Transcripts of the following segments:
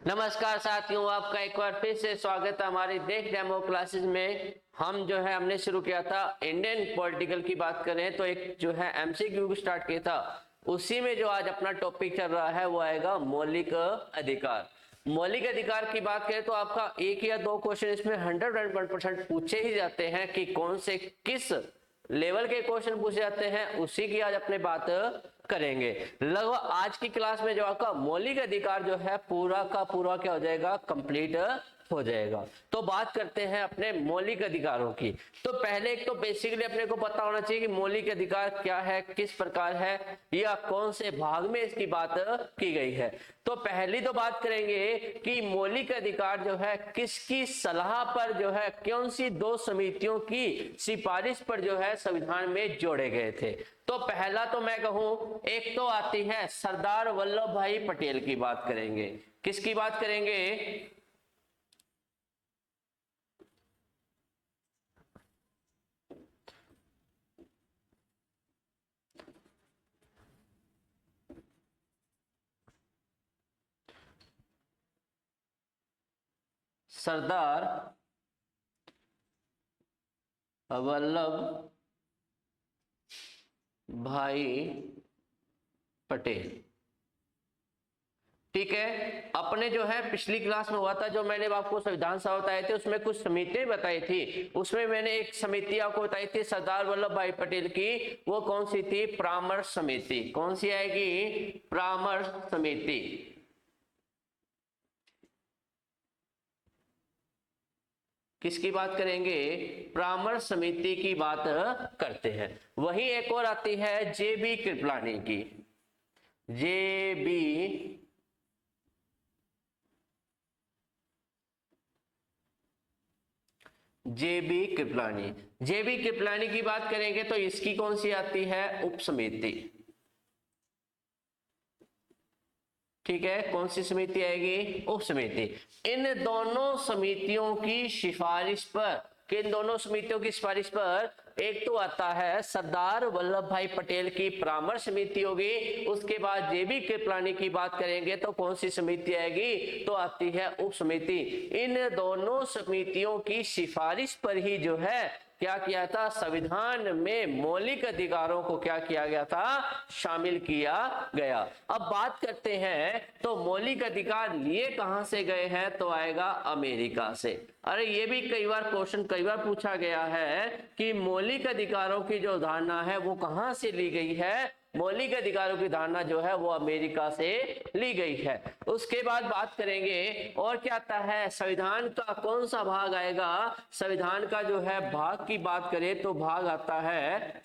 नमस्कार साथियों, आपका एक बार फिर से स्वागत है हमारी देख डेमो क्लासेस में। हमने शुरू किया था इंडियन पॉलिटिकल की बात करें तो एक जो है एमसीक्यू स्टार्ट किया था। उसी में जो आज अपना टॉपिक चल रहा है वो आएगा मौलिक अधिकार। मौलिक अधिकार की बात करें तो आपका एक या दो क्वेश्चन इसमें 101% पूछे ही जाते हैं कि कौन से किस लेवल के क्वेश्चन पूछे जाते हैं, उसी की आज अपने बात करेंगे। लगभग आज की क्लास में जो आपका मौलिक अधिकार जो है पूरा का पूरा क्या हो जाएगा, कंप्लीट हो जाएगा। तो बात करते हैं अपने मौलिक अधिकारों की। तो पहले एक तो बेसिकली अपने को पता होना चाहिए कि मौलिक अधिकार क्या है, किस प्रकार है या कौन से भाग में इसकी बात की गई है। तो पहली तो बात करेंगे कि मौलिक अधिकार जो है किसकी सलाह पर जो है कौन सी दो समितियों की सिफारिश पर जो है संविधान में जोड़े गए थे। तो पहला तो मैं कहूं एक तो आती है सरदार वल्लभ भाई पटेल की बात करेंगे। किसकी बात करेंगे? सरदार वल्लभ भाई पटेल। ठीक है, अपने जो है पिछली क्लास में हुआ था, जो मैंने आपको संविधान सभा बताए थे उसमें कुछ समितियां बताई थी। उसमें मैंने एक समिति आपको बताई थी सरदार वल्लभ भाई पटेल की। वो कौन सी थी? परामर्श समिति। कौन सी आएगी? परामर्श समिति। किसकी बात करेंगे? परामर्श समिति की बात करते हैं। वहीं एक और आती है जेबी कृपलानी की। जेबी कृपलानी की बात करेंगे तो इसकी कौन सी आती है? उप समिति। ठीक है, कौन सी समिति आएगी? उप समिति। इन दोनों समितियों की सिफारिश पर, किन दोनों समितियों की सिफारिश पर? एक तो आता है सरदार वल्लभ भाई पटेल की परामर्श समिति होगी। उसके बाद जेबी कृपलानी की बात करेंगे तो कौन सी समिति आएगी? तो आती है उप समिति। इन दोनों समितियों की सिफारिश पर ही जो है क्या किया था? संविधान में मौलिक अधिकारों को क्या किया गया था? शामिल किया गया। अब बात करते हैं तो मौलिक अधिकार लिए कहां से गए हैं? तो आएगा अमेरिका से। अरे ये भी कई बार पूछा गया है कि मौलिक अधिकारों की जो धारणा है वो कहां से ली गई है। मौलिक अधिकारों की धारणा जो है वो अमेरिका से ली गई है। उसके बाद बात करेंगे और क्या आता है, संविधान का कौन सा भाग आएगा? संविधान का जो है भाग की बात करें तो भाग आता है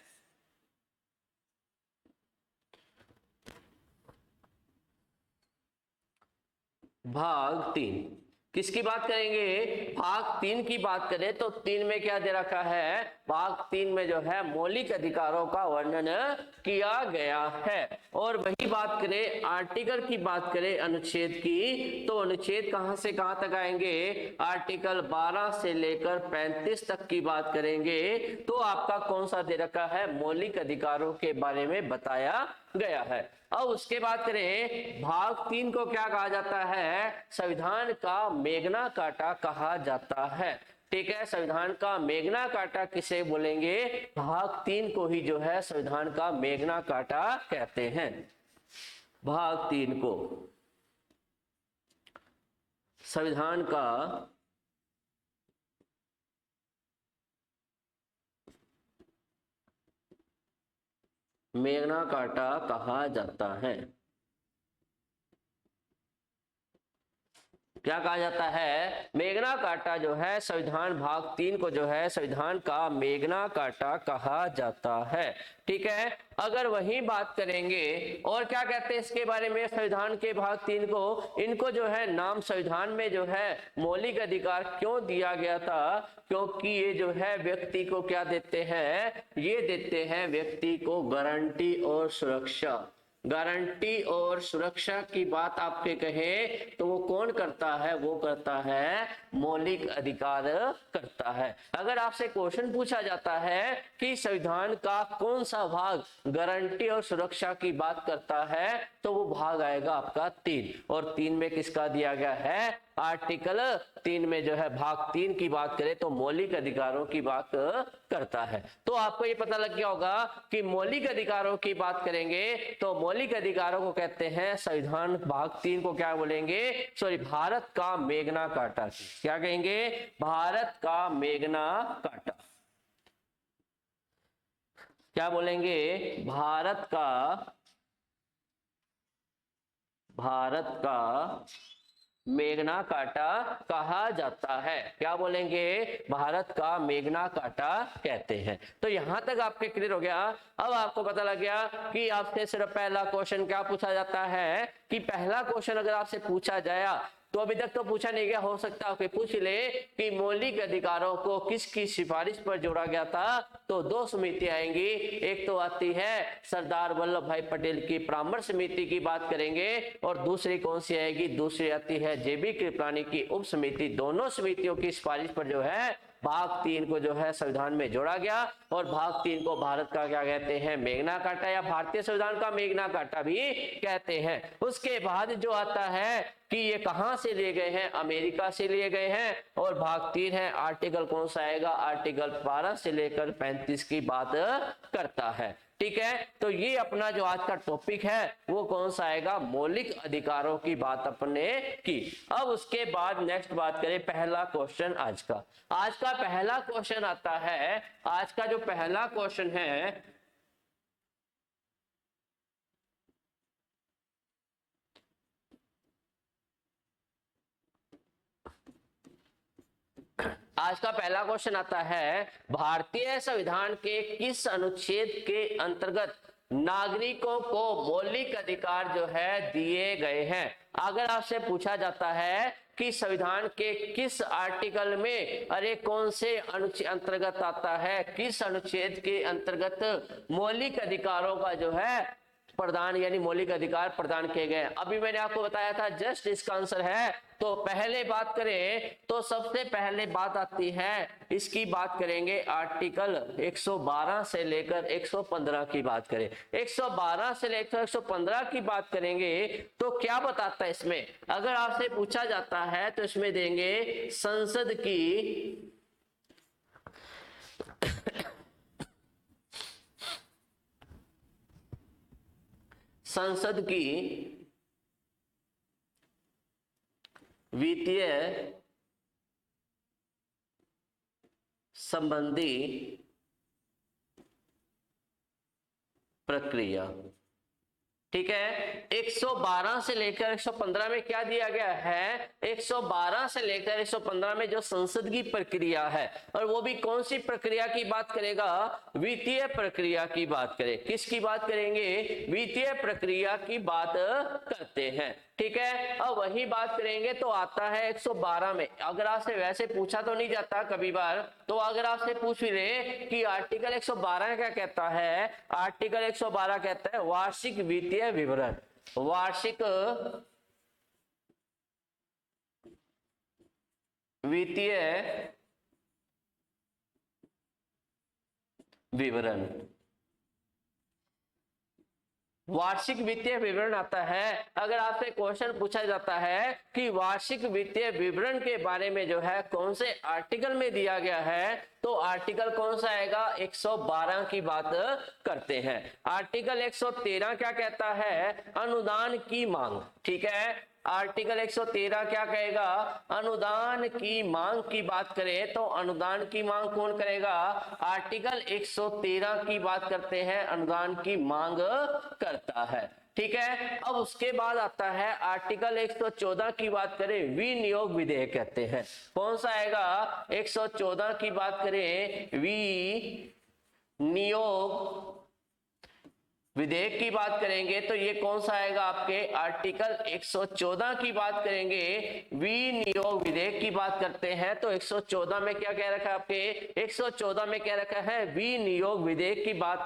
भाग 3। किसकी बात करेंगे? भाग 3 की बात करें तो 3 में क्या दे रखा है? भाग 3 में जो है मौलिक अधिकारों का वर्णन किया गया है। और वही बात करें आर्टिकल की बात करें अनुच्छेद की, तो अनुच्छेद कहां से कहां तक आएंगे? आर्टिकल 12 से लेकर 35 तक की बात करेंगे तो आपका कौन सा दे रखा है? मौलिक अधिकारों के बारे में बताया गया है। अब उसके बाद करें भाग 3 को क्या कहा जाता है? संविधान का मेगना काटा कहा जाता है। ठीक है, संविधान का मेगना काटा किसे बोलेंगे? भाग 3 को ही जो है संविधान का मेगना काटा कहते हैं। भाग 3 को संविधान का मेगना काटा कहा जाता है। क्या कहा जाता है? मेगना काटा जो है संविधान भाग 3 को जो है संविधान का मेगना काटा कहा जाता है। ठीक है, अगर वही बात करेंगे और क्या कहते हैं इसके बारे में संविधान के भाग 3 को, इनको जो है नाम संविधान में जो है मौलिक अधिकार क्यों दिया गया था? क्योंकि ये जो है व्यक्ति को क्या देते हैं? ये देते हैं व्यक्ति को गारंटी और सुरक्षा। गारंटी और सुरक्षा की बात आपके कहे तो वो कौन करता है? वो करता है मौलिक अधिकार करता है। अगर आपसे क्वेश्चन पूछा जाता है कि संविधान का कौन सा भाग गारंटी और सुरक्षा की बात करता है, तो वो भाग आएगा आपका 3, और 3 में किसका दिया गया है? आर्टिकल 3 में जो है भाग 3 की बात करें तो मौलिक अधिकारों की बात करता है। तो आपको ये पता लग गया होगा कि मौलिक अधिकारों की बात करेंगे तो मौलिक अधिकारों को कहते हैं, संविधान भाग 3 को क्या बोलेंगे? सॉरी, भारत का मेघना काटा। क्या कहेंगे? भारत का मेघना काटा। क्या बोलेंगे? भारत का मेघना काटा कहा जाता है। क्या बोलेंगे? भारत का मेघना काटा कहते हैं। तो यहां तक आपके क्लियर हो गया। अब आपको पता लग गया कि आपसे सिर्फ पहला क्वेश्चन क्या पूछा जाता है, कि पहला क्वेश्चन अगर आपसे पूछा जाए तो अभी तक तो पूछा नहीं गया, हो सकता है पूछ ले कि मौलिक अधिकारों को किसकी सिफारिश पर जोड़ा गया था। तो 2 समिति आएंगी, एक तो आती है सरदार वल्लभ भाई पटेल की परामर्श समिति की बात करेंगे, और दूसरी कौन सी आएगी? दूसरी आती है जेबी कृपलानी की उप समिति। दोनों समितियों की सिफारिश पर जो है भाग 3 को जो है संविधान में जोड़ा गया, और भाग 3 को भारत का क्या कहते हैं? मेघना काटा, या भारतीय संविधान का मेघना काटा भी कहते हैं। उसके बाद जो आता है कि ये कहां से लिए गए हैं? अमेरिका से लिए गए हैं। और भाग 3 है, आर्टिकल कौन सा आएगा? आर्टिकल 12 से लेकर 35 की बात करता है। ठीक है, तो ये अपना जो आज का टॉपिक है वो कौन सा आएगा? मौलिक अधिकारों की बात अपने की। अब उसके बाद नेक्स्ट बात करें पहला क्वेश्चन आज का। आज का पहला क्वेश्चन आता है, आज का जो पहला क्वेश्चन है आज का पहला क्वेश्चन आता है, भारतीय संविधान के किस अनुच्छेद के अंतर्गत नागरिकों को मौलिक अधिकार जो है दिए गए हैं? अगर आपसे पूछा जाता है कि संविधान के किस आर्टिकल में, अरे कौन से अनुच्छेद अंतर्गत आता है, किस अनुच्छेद के अंतर्गत मौलिक अधिकारों का जो है प्रदान यानी मौलिक अधिकार प्रदान किए गए। अभी मैंने आपको बताया था जस्ट इसका आंसर है। तो पहले बात करें तो सबसे पहले बात आती है, इसकी बात करेंगे आर्टिकल 112 से लेकर 115 की बात करें। 112 से लेकर 115 की बात करेंगे तो क्या बताता है इसमें? अगर आपसे पूछा जाता है तो इसमें देंगे संसद की वित्तीय संबंधी प्रक्रिया। ठीक है, 112 से लेकर 115 में क्या दिया गया है? 112 से लेकर 115 में जो संसद की प्रक्रिया है, और वो भी कौन सी प्रक्रिया की बात करेगा? वित्तीय प्रक्रिया की बात करें। किसकी बात करेंगे? वित्तीय प्रक्रिया की बात करते हैं। ठीक है, अब वही बात करेंगे तो आता है 112 में। अगर आपसे वैसे पूछा तो नहीं जाता कभी बार, तो अगर आपसे पूछ भी रहे कि आर्टिकल 112 क्या कहता है, आर्टिकल 112 कहता है वार्षिक वित्तीय विवरण। वार्षिक वित्तीय विवरण, वार्षिक वित्तीय विवरण आता है। अगर आपसे क्वेश्चन पूछा जाता है कि वार्षिक वित्तीय विवरण के बारे में जो है कौन से आर्टिकल में दिया गया है, तो आर्टिकल कौन सा आएगा? 112 की बात करते हैं। आर्टिकल 113 क्या कहता है? अनुदान की मांग। ठीक है, आर्टिकल 113 क्या कहेगा? अनुदान की मांग की बात करें तो अनुदान की मांग कौन करेगा? आर्टिकल 113 की बात करते हैं, अनुदान की मांग करता है। ठीक है, अब उसके बाद आता है आर्टिकल 114 की बात करें, विनियोग विधेयक कहते हैं। कौन सा आएगा? 114 की बात करें, विनियोग विधेयक की बात करेंगे तो ये कौन सा आएगा आपके आर्टिकल 114 की बात करेंगे, विनियोग विधेयक की बात करते हैं तो 114 में क्या कह रखा है आपके, 114 में क्या रखा है, विनियोग विधेयक की बात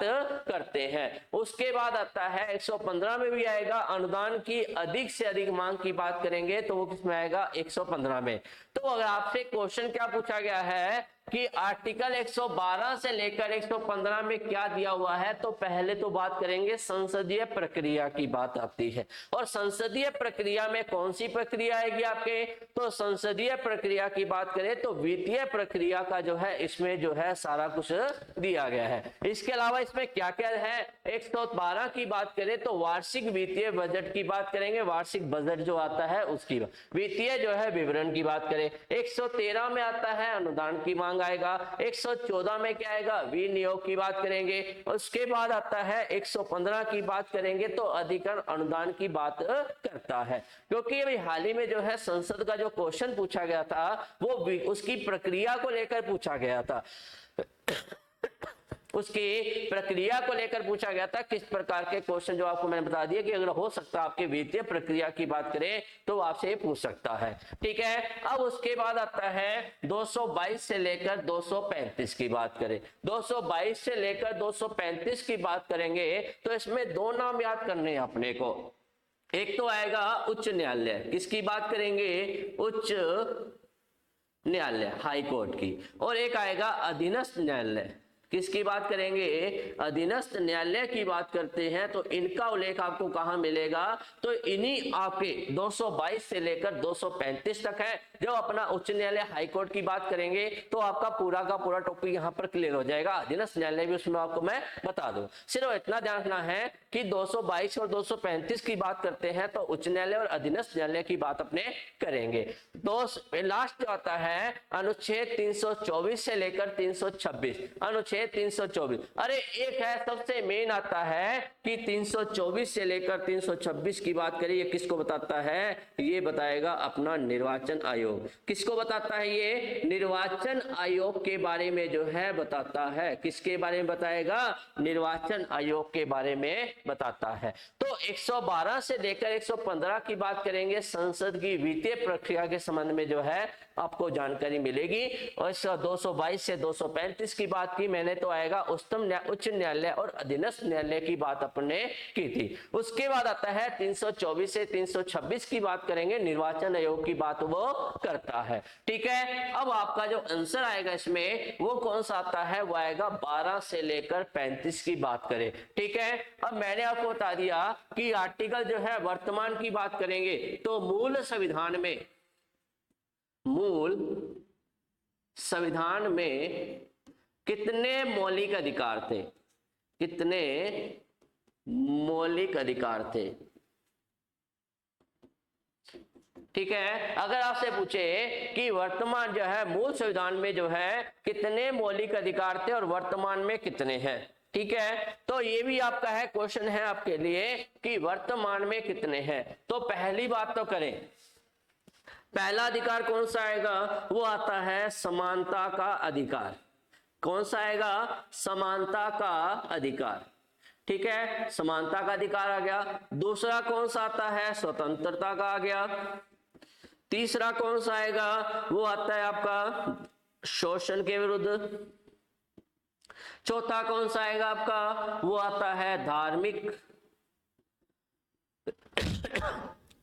करते हैं। उसके बाद आता है 115 में भी आएगा, अनुदान की अधिक से अधिक मांग की बात करेंगे तो वो किसमें आएगा, 115 में। तो अगर आपसे क्वेश्चन क्या पूछा गया है कि आर्टिकल 112 से लेकर 115 में क्या दिया हुआ है, तो पहले तो बात करेंगे संसदीय प्रक्रिया की बात आती है। और संसदीय प्रक्रिया में कौन सी प्रक्रिया आएगी आपके, तो संसदीय प्रक्रिया की बात करें तो वित्तीय प्रक्रिया का जो है इसमें जो है सारा कुछ दिया गया है। इसके अलावा इसमें क्या क्या है, 112 की बात करें तो वार्षिक वित्तीय बजट की बात करेंगे, वार्षिक बजट जो आता है उसकी, वित्तीय जो है विवरण की बात करें। 113 में आता है अनुदान की मांग आएगा, 114 में क्या आएगा, विनियोग की बात करेंगे। उसके बाद आता है 115 की बात करेंगे तो अधिकरण अनुदान की बात करता है। क्योंकि अभी हाल ही में जो है संसद का जो क्वेश्चन पूछा गया था वो उसकी प्रक्रिया को लेकर पूछा गया था उसकी प्रक्रिया को लेकर पूछा गया था, किस प्रकार के क्वेश्चन जो आपको मैंने बता दिया कि अगर हो सकता है आपके वित्तीय प्रक्रिया की बात करें तो आपसे ये पूछ सकता है। ठीक है, अब उसके बाद आता है 222 से लेकर 235 की बात करें, 222 से लेकर 235 की बात करेंगे तो इसमें दो नाम याद करने हैं अपने को। एक तो आएगा उच्च न्यायालय, किसकी बात करेंगे, उच्च न्यायालय हाई कोर्ट की, और एक आएगा अधीनस्थ न्यायालय, किसकी बात करेंगे, अधीनस्थ न्यायालय की बात करते हैं। तो इनका उल्लेख आपको कहां मिलेगा, तो इन्हीं आपके 222 से लेकर 235 तक है। जब अपना उच्च न्यायालय हाई कोर्ट की बात करेंगे तो आपका पूरा का पूरा टॉपिक यहां पर क्लियर हो जाएगा। अधीनस्थ न्यायालय भी उसमें आपको मैं बता दूं, सिर्फ इतना ध्यान रखना है कि 222 और 235 की बात करते हैं तो उच्च न्यायालय और अधीनस्थ न्यायालय की बात अपने करेंगे। लास्ट जो आता है अनुच्छेद 324 से लेकर 326, अनुच्छेद 324, अरे एक है सबसे मेन आता है कि 324 से लेकर 326 की बात करें, ये किसको बताता है, ये बताएगा अपना निर्वाचन आयोग। किसको बताता है, ये निर्वाचन आयोग के बारे में जो है बताता है। किसके बारे में बताएगा, निर्वाचन आयोग के बारे में बताता है। तो 112 से लेकर 115 की बात करेंगे, संसद की वित्तीय प्रक्रिया के संबंध में जो है आपको जानकारी मिलेगी। और 222 से 235 की बात की मैंने तो आएगा उच्च न्यायालय और अधीनस्थ न्यायालय की बात अपने की थी। उसके बाद आता है 324 से 326 की बात करेंगे, निर्वाचन आयोग की बात वो करता है। ठीक है, अब आपका जो आंसर आएगा इसमें वो कौन सा आता है, वो आएगा 12 से लेकर 35 की बात करें। ठीक है, अब मैंने आपको बता दिया कि आर्टिकल जो है वर्तमान की बात करेंगे तो मूल संविधान में कितने मौलिक अधिकार थे, कितने मौलिक अधिकार थे। ठीक है, अगर आपसे पूछे कि वर्तमान जो है मूल संविधान में जो है कितने मौलिक अधिकार थे और वर्तमान में कितने हैं, ठीक है, तो ये भी आपका है क्वेश्चन है आपके लिए कि वर्तमान में कितने हैं। तो पहली बात तो करें, पहला अधिकार कौन सा आएगा, वो आता है समानता का अधिकार। कौन सा आएगा, समानता का अधिकार। ठीक है, समानता का अधिकार आ गया। दूसरा कौन सा आता है, स्वतंत्रता का आ गया। तीसरा कौन सा आएगा, वो आता है आपका शोषण के विरुद्ध। चौथा कौन सा आएगा आपका, वो आता है धार्मिक।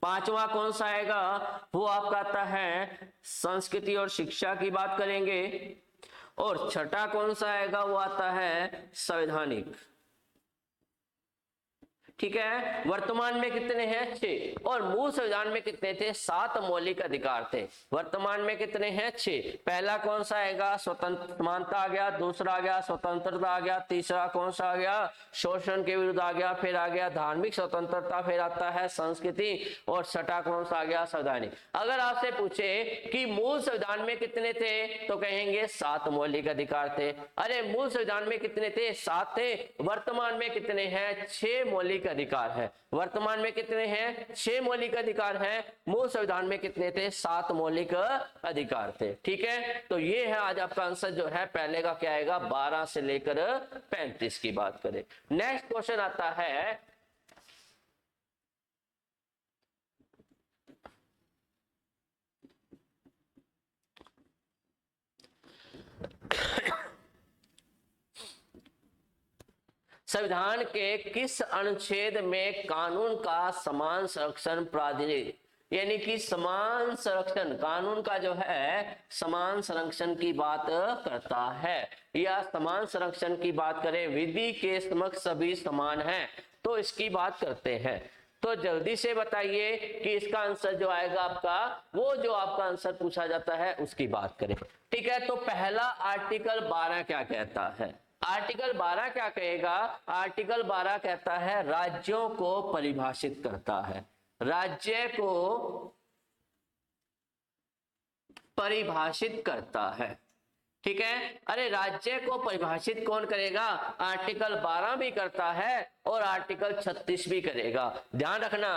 पांचवा कौन सा आएगा, वो आपका आता है संस्कृति और शिक्षा की बात करेंगे। और छठा कौन सा आएगा, वो आता है संवैधानिक। ठीक है, वर्तमान में कितने हैं, 6, और मूल संविधान में कितने थे, 7 मौलिक अधिकार थे। वर्तमान में कितने हैं, 6। पहला कौन सा आएगा, स्वतंत्र समानता आ गया। दूसरा आ गया स्वतंत्रता आ गया। तीसरा कौन सा आ गया, शोषण के विरुद्ध आ गया। फिर आ गया धार्मिक स्वतंत्रता। फिर आता है संस्कृति। और छठा कौन सा आ गया, संवैधानिक। अगर आपसे पूछे कि मूल संविधान में कितने थे, तो कहेंगे 7 मौलिक अधिकार थे। अरे मूल संविधान में कितने थे, 7 थे। वर्तमान में कितने हैं, 6 मौलिक अधिकार है। वर्तमान में कितने हैं? 6 मौलिक अधिकार हैं। मूल संविधान में कितने थे? 7 मौलिक अधिकार थे। ठीक है, तो ये है आज आपका आंसर जो है पहले का क्या आएगा, 12 से लेकर 35 की बात करें। नेक्स्ट क्वेश्चन आता है संविधान के किस अनुच्छेद में कानून का समान संरक्षण प्राधिकरण, यानी कि समान संरक्षण, कानून का जो है समान संरक्षण की बात करता है, या समान संरक्षण की बात करें, विधि के समक्ष सभी समान हैं, तो इसकी बात करते हैं। तो जल्दी से बताइए कि इसका आंसर जो आएगा आपका, वो जो आपका आंसर पूछा जाता है उसकी बात करें। ठीक है, तो पहला आर्टिकल 12 क्या कहता है? आर्टिकल 12 क्या कहेगा? आर्टिकल 12 कहता है राज्यों को परिभाषित करता है, राज्य को परिभाषित करता है। ठीक है, अरे राज्य को परिभाषित कौन करेगा? आर्टिकल 12 भी करता है और आर्टिकल 36 भी करेगा। ध्यान रखना,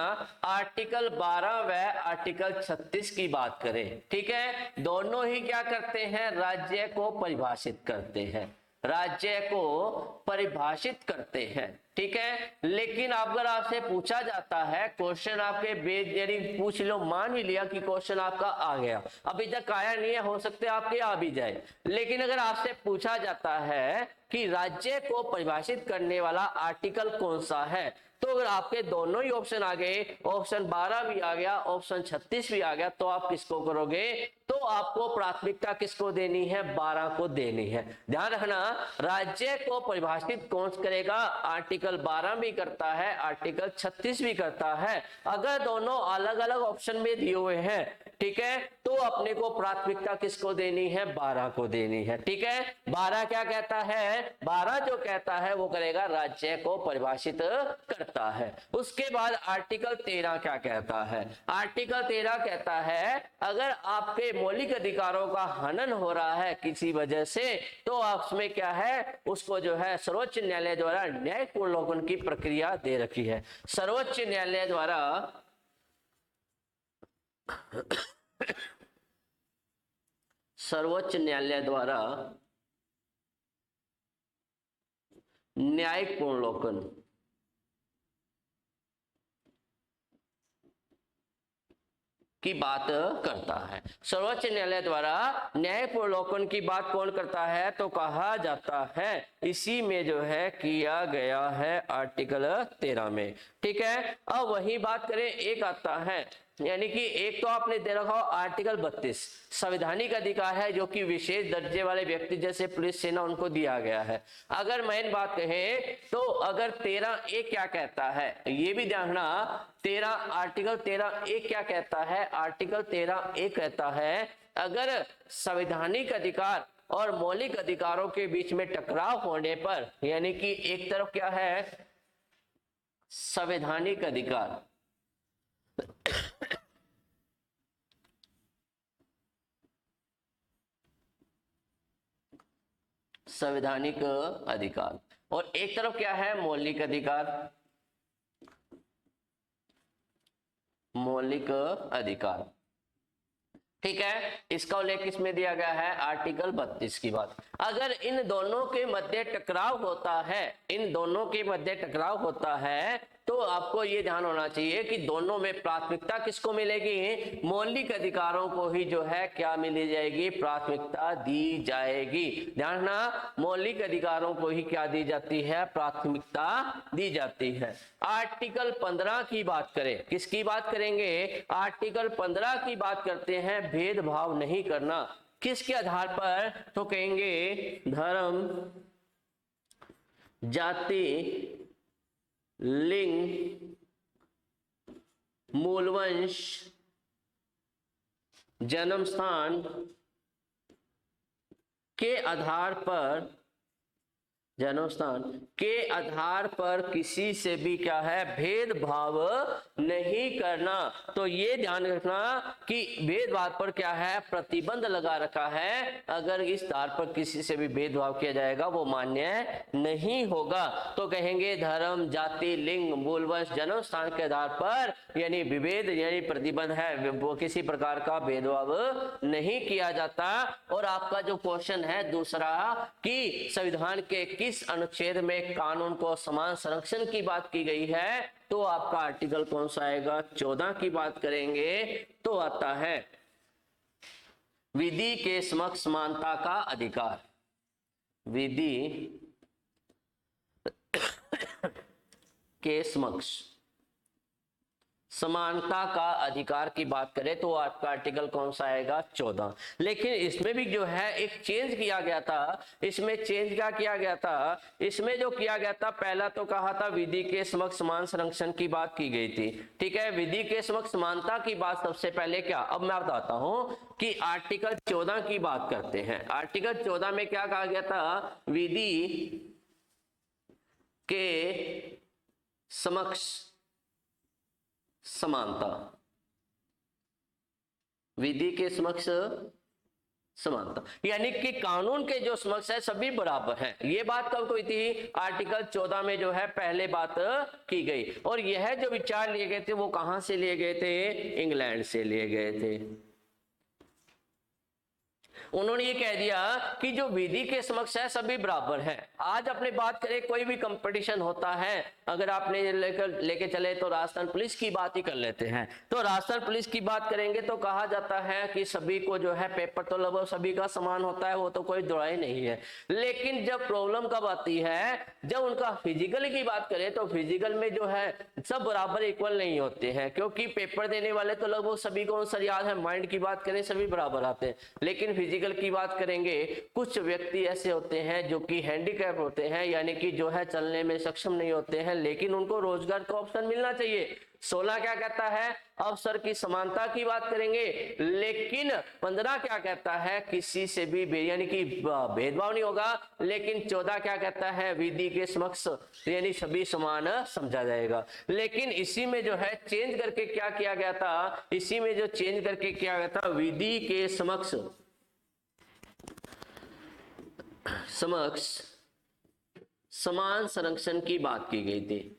आर्टिकल 12 व आर्टिकल 36 की बात करें, ठीक है, दोनों ही क्या करते हैं? राज्य को परिभाषित करते हैं, राज्य को परिभाषित करते हैं। ठीक है, लेकिन अगर आपसे पूछा जाता है क्वेश्चन, आपके बेस यदि पूछ लो, मान भी लिया कि क्वेश्चन आपका आ गया, अभी तक आया नहीं है, हो सकता है आपके आ भी जाए, लेकिन अगर आपसे पूछा जाता है कि राज्य को परिभाषित करने वाला आर्टिकल कौन सा है, तो अगर आपके दोनों ही ऑप्शन आ गए, ऑप्शन 12 भी आ गया, ऑप्शन 36 भी आ गया, तो आप किसको करोगे? तो आपको प्राथमिकता किसको देनी है? 12 को देनी है। ध्यान रखना, राज्य को परिभाषित कौन करेगा? आर्टिकल 12 भी करता है, आर्टिकल 36 भी करता है। अगर दोनों अलग अलग ऑप्शन में दिए हुए हैं, ठीक है, तो अपने को प्राथमिकता किसको देनी है? 12 को देनी है। ठीक है, 12 क्या कहता है? 12 जो कहता है वो करेगा, राज्य को परिभाषित करता है। उसके बाद आर्टिकल 13 क्या कहता है? आर्टिकल 13 कहता है अगर आपके मौलिक अधिकारों का हनन हो रहा है किसी वजह से, तो उसमें क्या है, उसको जो है सर्वोच्च न्यायालय द्वारा न्यायिक अवलोकन की प्रक्रिया दे रखी है। सर्वोच्च न्यायालय द्वारा सर्वोच्च न्यायालय द्वारा न्यायिक पुनर्लोकन की बात करता है। सर्वोच्च न्यायालय द्वारा न्यायिक पुनर्लोकन की बात कौन करता है? तो कहा जाता है इसी में जो है किया गया है आर्टिकल 13 में। ठीक है, अब वही बात करें, एक आता है, यानी कि एक तो आपने दे रखा हो आर्टिकल 32 संवैधानिक अधिकार है, जो कि विशेष दर्जे वाले व्यक्ति जैसे पुलिस सेना उनको दिया गया है। अगर मेन बात कहें तो अगर 13A क्या कहता है, ये भी ध्यान रखना, आर्टिकल 13A क्या कहता है? आर्टिकल 13A कहता है अगर संवैधानिक अधिकार और मौलिक अधिकारों के बीच में टकराव होने पर, यानी कि एक तरफ क्या है संवैधानिक अधिकार, संवैधानिक अधिकार, और एक तरफ क्या है मौलिक अधिकार, मौलिक अधिकार। ठीक है, इसका उल्लेख किसमें दिया गया है? आर्टिकल 32 की बात। अगर इन दोनों के मध्य टकराव होता है, इन दोनों के मध्य टकराव होता है, तो आपको ये ध्यान होना चाहिए कि दोनों में प्राथमिकता किसको मिलेगी? मौलिक अधिकारों को ही जो है क्या मिली जाएगी? प्राथमिकता दी जाएगी। ध्यान रखना, मौलिक अधिकारों को ही क्या दी जाती है? प्राथमिकता दी जाती है। आर्टिकल 15 की बात करें, किसकी बात करेंगे? आर्टिकल 15 की बात करते हैं, भेदभाव नहीं करना। किसके आधार पर? तो कहेंगे धर्म, जाति, लिंग, मूलवंश, जन्म स्थान के आधार पर जन्मस्थान के आधार पर किसी से भी क्या है, भेदभाव नहीं करना। तो ये ध्यान रखना कि भेदभाव पर क्या है, प्रतिबंध लगा रखा है। अगर इस आधार पर किसी से भी भेदभाव किया जाएगा वो मान्य नहीं होगा। तो कहेंगे धर्म, जाति, लिंग, मूलवंश, जन्म स्थान के आधार पर यानी विभेद यानी प्रतिबंध है, वो किसी प्रकार का भेदभाव नहीं किया जाता। और आपका जो क्वेश्चन है दूसरा कि संविधान के किस अनुच्छेद में कानून को समान संरक्षण की बात की गई है, तो आपका आर्टिकल कौन सा आएगा, 14 की बात करेंगे तो आता है विधि के समक्ष समानता का अधिकार। विधि के समक्ष समानता का अधिकार की बात करें तो आपका आर्टिकल कौन सा आएगा, 14। लेकिन इसमें भी जो है एक चेंज किया गया था। इसमें चेंज क्या किया गया था, इसमें जो किया गया था, पहला तो कहा था विधि के समक्ष समान संरक्षण की बात की गई थी, ठीक है। विधि के समक्ष समानता की बात सबसे पहले क्या, अब मैं बताता हूं कि आर्टिकल 14 की बात करते हैं। आर्टिकल 14 में क्या कहा गया था, विधि के समक्ष समानता, विधि के समक्ष समानता यानी कि कानून के जो समक्ष है सभी बराबर हैं। ये बात कब हुई थी, आर्टिकल 14 में जो है पहले बात की गई। और यह जो विचार लिए गए थे वो कहां से लिए गए थे, इंग्लैंड से लिए गए थे। उन्होंने ये कह दिया कि जो विधि के समक्ष है सभी बराबर हैं। आज अपने बात करें, कोई भी कंपटीशन होता है, अगर आपने लेके चले तो राजस्थान पुलिस की बात ही कर लेते हैं। तो राजस्थान पुलिस की बात करेंगे तो कहा जाता है कि सभी को जो है पेपर तो लगभग सभी का समान होता है, वो तो कोई दुराई नहीं है। लेकिन जब प्रॉब्लम कब आती है, जब उनका फिजिकल की बात करें तो फिजिकल में जो है सब बराबर इक्वल नहीं होते हैं, क्योंकि पेपर देने वाले तो लगभग सभी को आंसर याद है। माइंड की बात करें सभी बराबर आते हैं, लेकिन फिजिकल की बात करेंगे कुछ व्यक्ति ऐसे होते हैं जो कि हैंडीकैप होते हैं, यानी कि जो है चलने में सक्षम नहीं होते हैं, लेकिन उनको रोजगार का ऑप्शन मिलना चाहिए। 16 क्या कहता है, अवसर की समानता की बात करेंगे। लेकिन 15 क्या कहता है, किसी से भी यानी कि भेदभाव नहीं होगा। लेकिन 14 क्या कहता है, विधि के समक्ष यानी सभी समान समझा जाएगा। लेकिन इसी में जो है चेंज करके क्या किया गया था, इसी में जो चेंज करके किया गया था, विधि के समक्ष समान संरक्षण की बात की गई थी,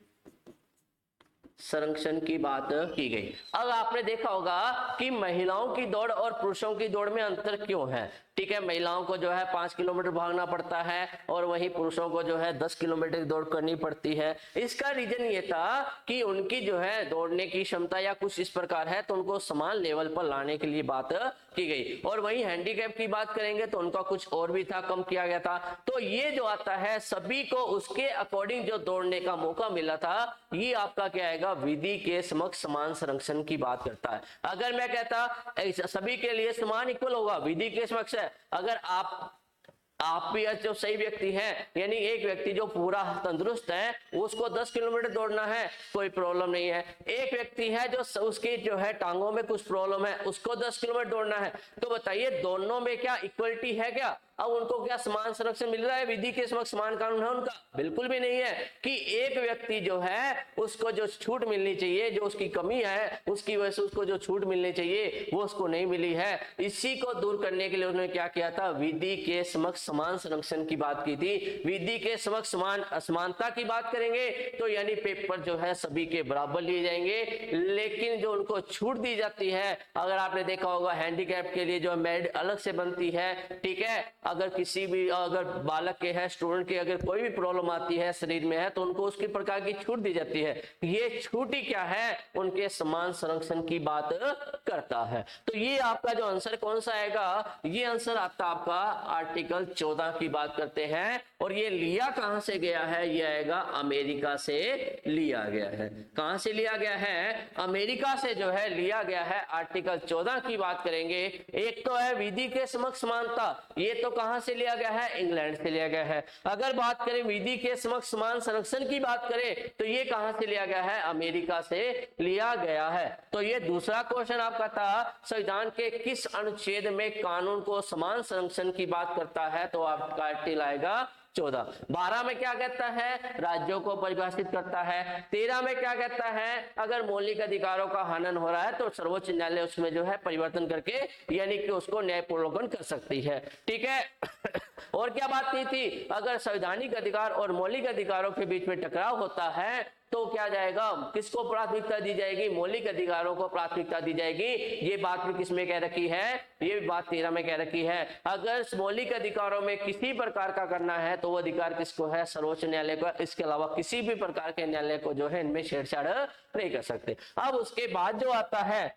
संरक्षण की बात की गई। अब आपने देखा होगा कि महिलाओं की दौड़ और पुरुषों की दौड़ में अंतर क्यों है, ठीक है। महिलाओं को जो है 5 किलोमीटर भागना पड़ता है और वहीं पुरुषों को जो है 10 किलोमीटर की दौड़ करनी पड़ती है। इसका रीजन ये था कि उनकी जो है दौड़ने की क्षमता या कुछ इस प्रकार है, तो उनको समान लेवल पर लाने के लिए बात की गई। और वहीं हैंडीकैप की बात करेंगे तो उनका कुछ और भी था, कम किया गया था। तो ये जो आता है सभी को उसके अकॉर्डिंग जो दौड़ने का मौका मिला था, ये आपका क्या आएगा, विधि के समक्ष समान संरक्षण की बात करता है। अगर मैं कहता सभी के लिए समान इक्वल होगा, विधि के समक्ष है, अगर आप भी जो सही व्यक्ति है, यानी एक व्यक्ति जो पूरा तंदुरुस्त है उसको 10 किलोमीटर दौड़ना है, कोई प्रॉब्लम नहीं है। एक व्यक्ति है जो उसकी जो है टांगों में कुछ प्रॉब्लम है, उसको 10 किलोमीटर दौड़ना है। तो बताइए दोनों में क्या इक्वलिटी है क्या, अब उनको क्या समान संरक्षण मिल रहा है, विधि के समक्ष समान कानून है उनका, बिल्कुल भी नहीं है। कि एक व्यक्ति जो है उसको जो छूट मिलनी चाहिए, जो उसकी कमी है उसकी वजह से उसको जो छूट मिलनी चाहिए वो उसको नहीं मिली है। इसी को दूर करने के लिए उन्होंने क्या किया था, विधि के समक्ष समान संरक्षण की बात की थी। विधि के समक्ष समान असमानता की बात करेंगे तो यानी पेपर जो है सभी के बराबर लिए जाएंगे, लेकिन जो उनको छूट दी जाती है, अगर आपने देखा होगा हैंडीकैप के लिए जो मेरिट अलग से बनती है, ठीक है। अगर किसी भी अगर बालक के है, स्टूडेंट के अगर कोई भी प्रॉब्लम आती है शरीर में है, तो उनको उसकी प्रकार की छूट दी जाती है। ये छूट ही क्या है, उनके समान संरक्षण की बात करता है। तो ये आपका जो आंसर कौन सा आएगा, ये आंसर आता आपका आर्टिकल 14 की बात करते हैं। और ये लिया कहां से गया है, ये आएगा अमेरिका से लिया गया है। कहां से लिया गया है, अमेरिका से जो है लिया गया है। आर्टिकल 14 की बात करेंगे, एक तो है विधि के समक्ष समानता, ये तो कहां से लिया गया है, इंग्लैंड से लिया गया है। अगर बात करें विधि के समक्ष समान संरक्षण की बात करें तो ये कहां से लिया गया है, अमेरिका से लिया गया है। तो ये दूसरा क्वेश्चन आपका था, संविधान के किस अनुच्छेद में कानून को समान संरक्षण की बात करता है, तो आपका आर्टिकल आएगा 14। 12 में क्या कहता है, राज्यों को परिभाषित करता है। 13 में क्या कहता है, अगर मौलिक अधिकारों का हनन हो रहा है तो सर्वोच्च न्यायालय उसमें जो है परिवर्तन करके यानी कि उसको न्यायपूर्वक कर सकती है। ठीक है। और क्या बात की थी, अगर संवैधानिक अधिकार और मौलिक अधिकारों के बीच में टकराव होता है तो क्या जाएगा, किसको प्राथमिकता दी जाएगी, मौलिक अधिकारों को प्राथमिकता दी जाएगी। ये बात भी किसमें कह रखी है, ये बात 13 में कह रखी है। अगर मौलिक अधिकारों में किसी प्रकार का करना है तो वो अधिकार किसको है, सर्वोच्च न्यायालय को। इसके अलावा किसी भी प्रकार के न्यायालय को जो है इनमें छेड़छाड़ नहीं कर सकते। अब उसके बाद जो आता है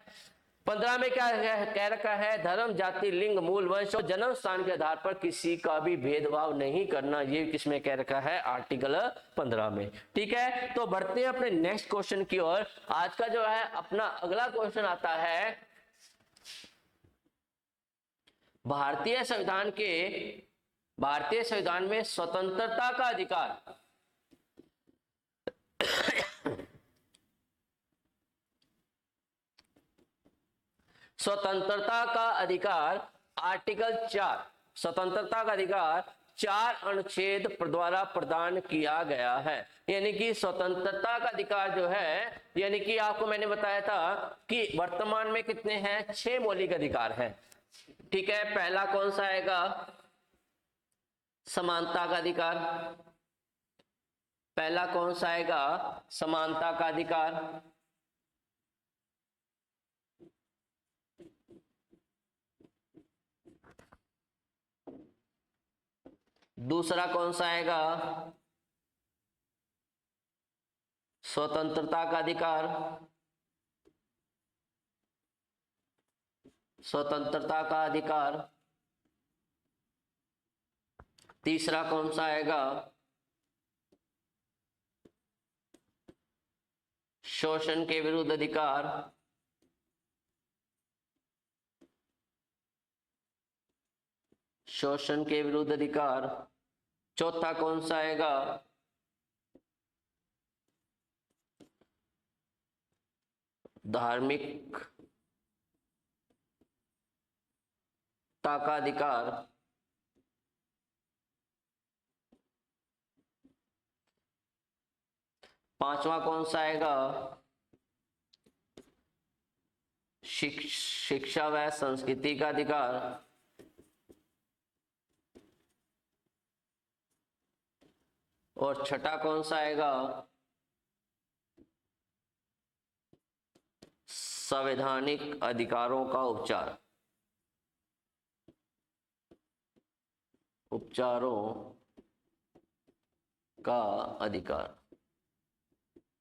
15 में क्या कह रखा है, धर्म, जाति, लिंग, मूल वंश और जन्म स्थान के आधार पर किसी का भी भेदभाव नहीं करना, ये किसमें कह रखा है, आर्टिकल 15 में। ठीक है, तो बढ़ते हैं अपने नेक्स्ट क्वेश्चन की ओर। आज का जो है अपना अगला क्वेश्चन आता है, भारतीय संविधान में स्वतंत्रता का अधिकार स्वतंत्रता का अधिकार आर्टिकल 4, स्वतंत्रता का अधिकार 4 अनुच्छेद द्वारा प्रदान किया गया है। यानी कि स्वतंत्रता का अधिकार जो है, यानी कि आपको मैंने बताया था कि वर्तमान में कितने हैं, 6 मौलिक अधिकार हैं। ठीक है, पहला कौन सा आएगा, समानता का अधिकार। पहला कौन सा आएगा, समानता का अधिकार। दूसरा कौन सा आएगा, स्वतंत्रता का अधिकार। स्वतंत्रता का अधिकार। तीसरा कौन सा आएगा, शोषण के विरुद्ध अधिकार। शोषण के विरुद्ध अधिकार। चौथा कौन सा आएगा, धार्मिकता का अधिकार। पांचवा कौन सा आएगा, शिक्षा व संस्कृति का अधिकार। और छठा कौन सा आएगा, संवैधानिक अधिकारों का उपचारों का अधिकार।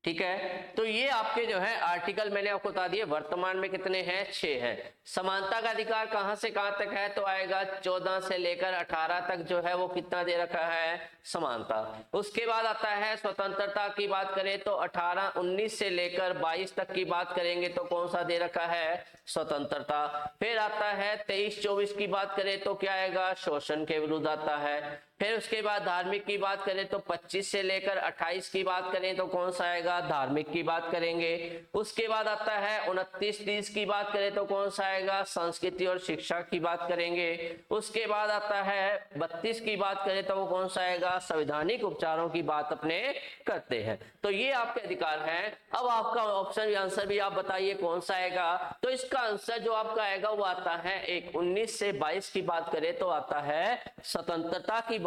ठीक है, तो ये आपके जो है आर्टिकल मैंने आपको बता दिए। वर्तमान में कितने हैं, 6 हैं। समानता का अधिकार कहां से कहां तक है, तो आएगा 14 से लेकर 18 तक जो है वो कितना दे रखा है, समानता। उसके बाद आता है स्वतंत्रता की बात करें तो 19 से लेकर 22 तक की बात करेंगे तो कौन सा दे रखा है, स्वतंत्रता। फिर आता है 23-24 की बात करें तो क्या आएगा, शोषण के विरुद्ध आता है। फिर उसके बाद धार्मिक की बात करें तो 25 से लेकर 28 की बात करें तो कौन सा आएगा, धार्मिक की बात करेंगे। उसके बाद आता है 29-30 की बात करें तो कौन सा आएगा, संस्कृति और शिक्षा की बात करेंगे। उसके बाद आता है 32 की बात करें तो वो कौन सा आएगा, संवैधानिक उपचारों की बात अपने करते हैं। तो ये आपके अधिकार हैं। अब आपका ऑप्शन आंसर भी आप बताइए कौन सा आएगा। तो इसका आंसर जो आपका आएगा वो आता है 19 से 22 की बात करें तो आता है स्वतंत्रता की बात।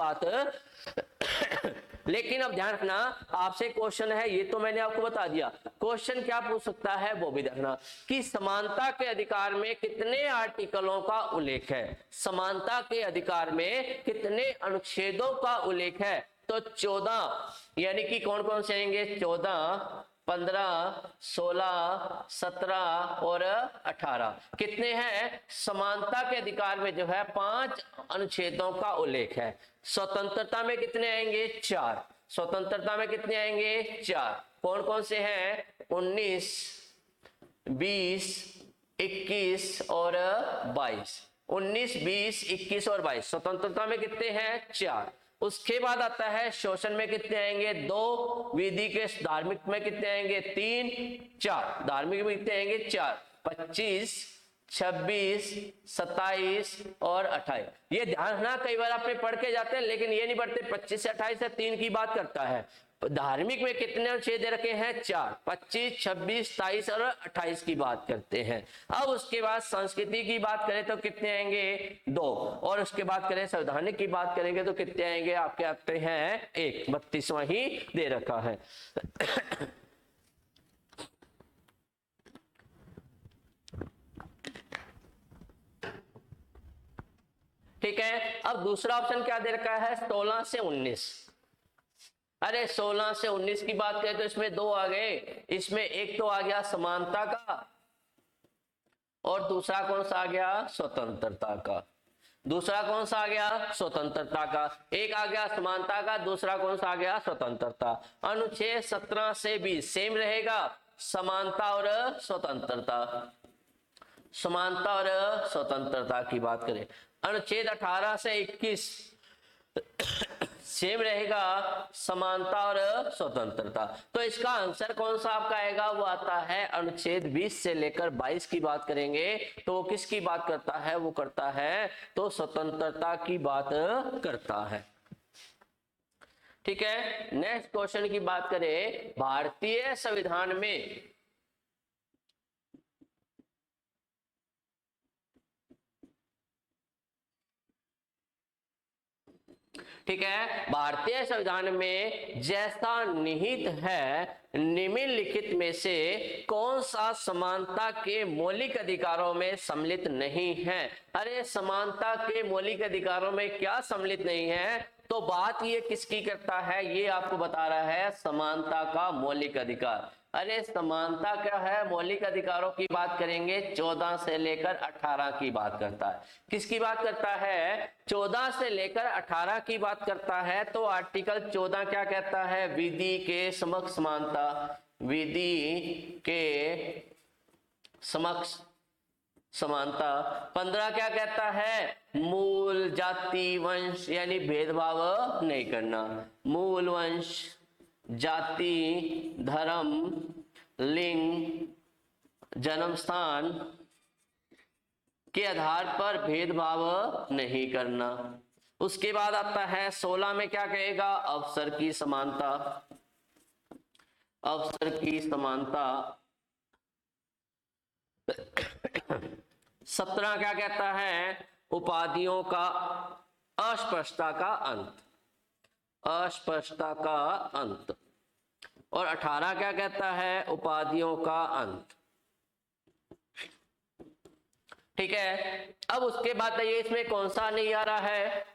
लेकिन अब ध्यान रखना, आपसे क्वेश्चन है, ये तो मैंने आपको बता दिया, क्वेश्चन क्या पूछ सकता है वो भी देखना कि समानता के अधिकार में कितने आर्टिकलों का उल्लेख है, समानता के अधिकार में कितने अनुच्छेदों का उल्लेख है। तो 14, यानी कि कौन कौन से आएंगे, 14, 15, 16, 17 और 18 कितने हैं, समानता के अधिकार में जो है 5 अनुच्छेदों का उल्लेख है। स्वतंत्रता में कितने आएंगे, 4। स्वतंत्रता में कितने आएंगे, 4। कौन कौन से हैं, 19, 20, 21 और 22। 19, 20, 21 और 22 स्वतंत्रता में कितने हैं, 4। उसके बाद आता है शोषण में कितने आएंगे, 2। विधि के धार्मिक में कितने आएंगे, 3, 4। धार्मिक में कितने आएंगे, 4। 25, 26, 27 और 28। ये ध्यान रखना, कई बार आपने पढ़ के जाते हैं लेकिन ये नहीं पढ़ते। 25 से 28 से 3 की बात करता है। धार्मिक में कितने अनुच्छेद रखे हैं? 4। 25, 26, 27 और 28 की बात करते हैं। अब उसके बाद संस्कृति की बात करें तो कितने आएंगे? 2। और उसके बाद करें संवैधानिक की बात करेंगे तो कितने आएंगे? आपके आते हैं 1। 32वां ही दे रखा है। ठीक है, अब दूसरा ऑप्शन क्या दे रखा है? 16 से 19। अरे 16 से 19 की बात करें तो इसमें 2 आ गए। इसमें एक तो आ गया समानता का और दूसरा कौन सा आ गया? स्वतंत्रता का। दूसरा कौन सा आ गया? स्वतंत्रता का। एक आ गया समानता का, दूसरा कौन सा आ गया? स्वतंत्रता। अनुच्छेद 17 से 20 सेम रहेगा, समानता और स्वतंत्रता। समानता और स्वतंत्रता की बात करें। अनुच्छेद 18 से 21 सेम रहेगा, समानता और स्वतंत्रता। तो इसका आंसर कौन सा आपका आएगा? वो आता है अनुच्छेद 20 से लेकर 22 की बात करेंगे तो वो किसकी बात करता है? वो करता है तो स्वतंत्रता की बात करता है। ठीक है, नेक्स्ट क्वेश्चन की बात करें। भारतीय संविधान में ठीक है, भारतीय संविधान में जैसा निहित है निम्नलिखित में से कौन सा समानता के मौलिक अधिकारों में सम्मिलित नहीं है? अरे समानता के मौलिक अधिकारों में क्या सम्मिलित नहीं है? तो बात ये किसकी करता है? ये आपको बता रहा है समानता का मौलिक अधिकार। अरे समानता क्या है? मौलिक अधिकारों की बात करेंगे 14 से लेकर 18 की बात करता है। किसकी बात करता है? 14 से लेकर 18 की बात करता है। तो आर्टिकल 14 क्या कहता है? विधि के समक्ष समानता। विधि के समक्ष समानता। 15 क्या कहता है? मूल जाति वंश यानी भेदभाव नहीं करना। मूल वंश, जाति, धर्म, लिंग, जन्म स्थान के आधार पर भेदभाव नहीं करना। उसके बाद आता है 16 में क्या कहेगा? अवसर की समानता। अवसर की समानता। 17 क्या कहता है? उपाधियों का अस्पष्टता का अंत। अस्पष्टता का अंत। और 18 क्या कहता है? उपाधियों का अंत। ठीक है, अब उसके बाद ये इसमें कौन सा नहीं आ रहा है?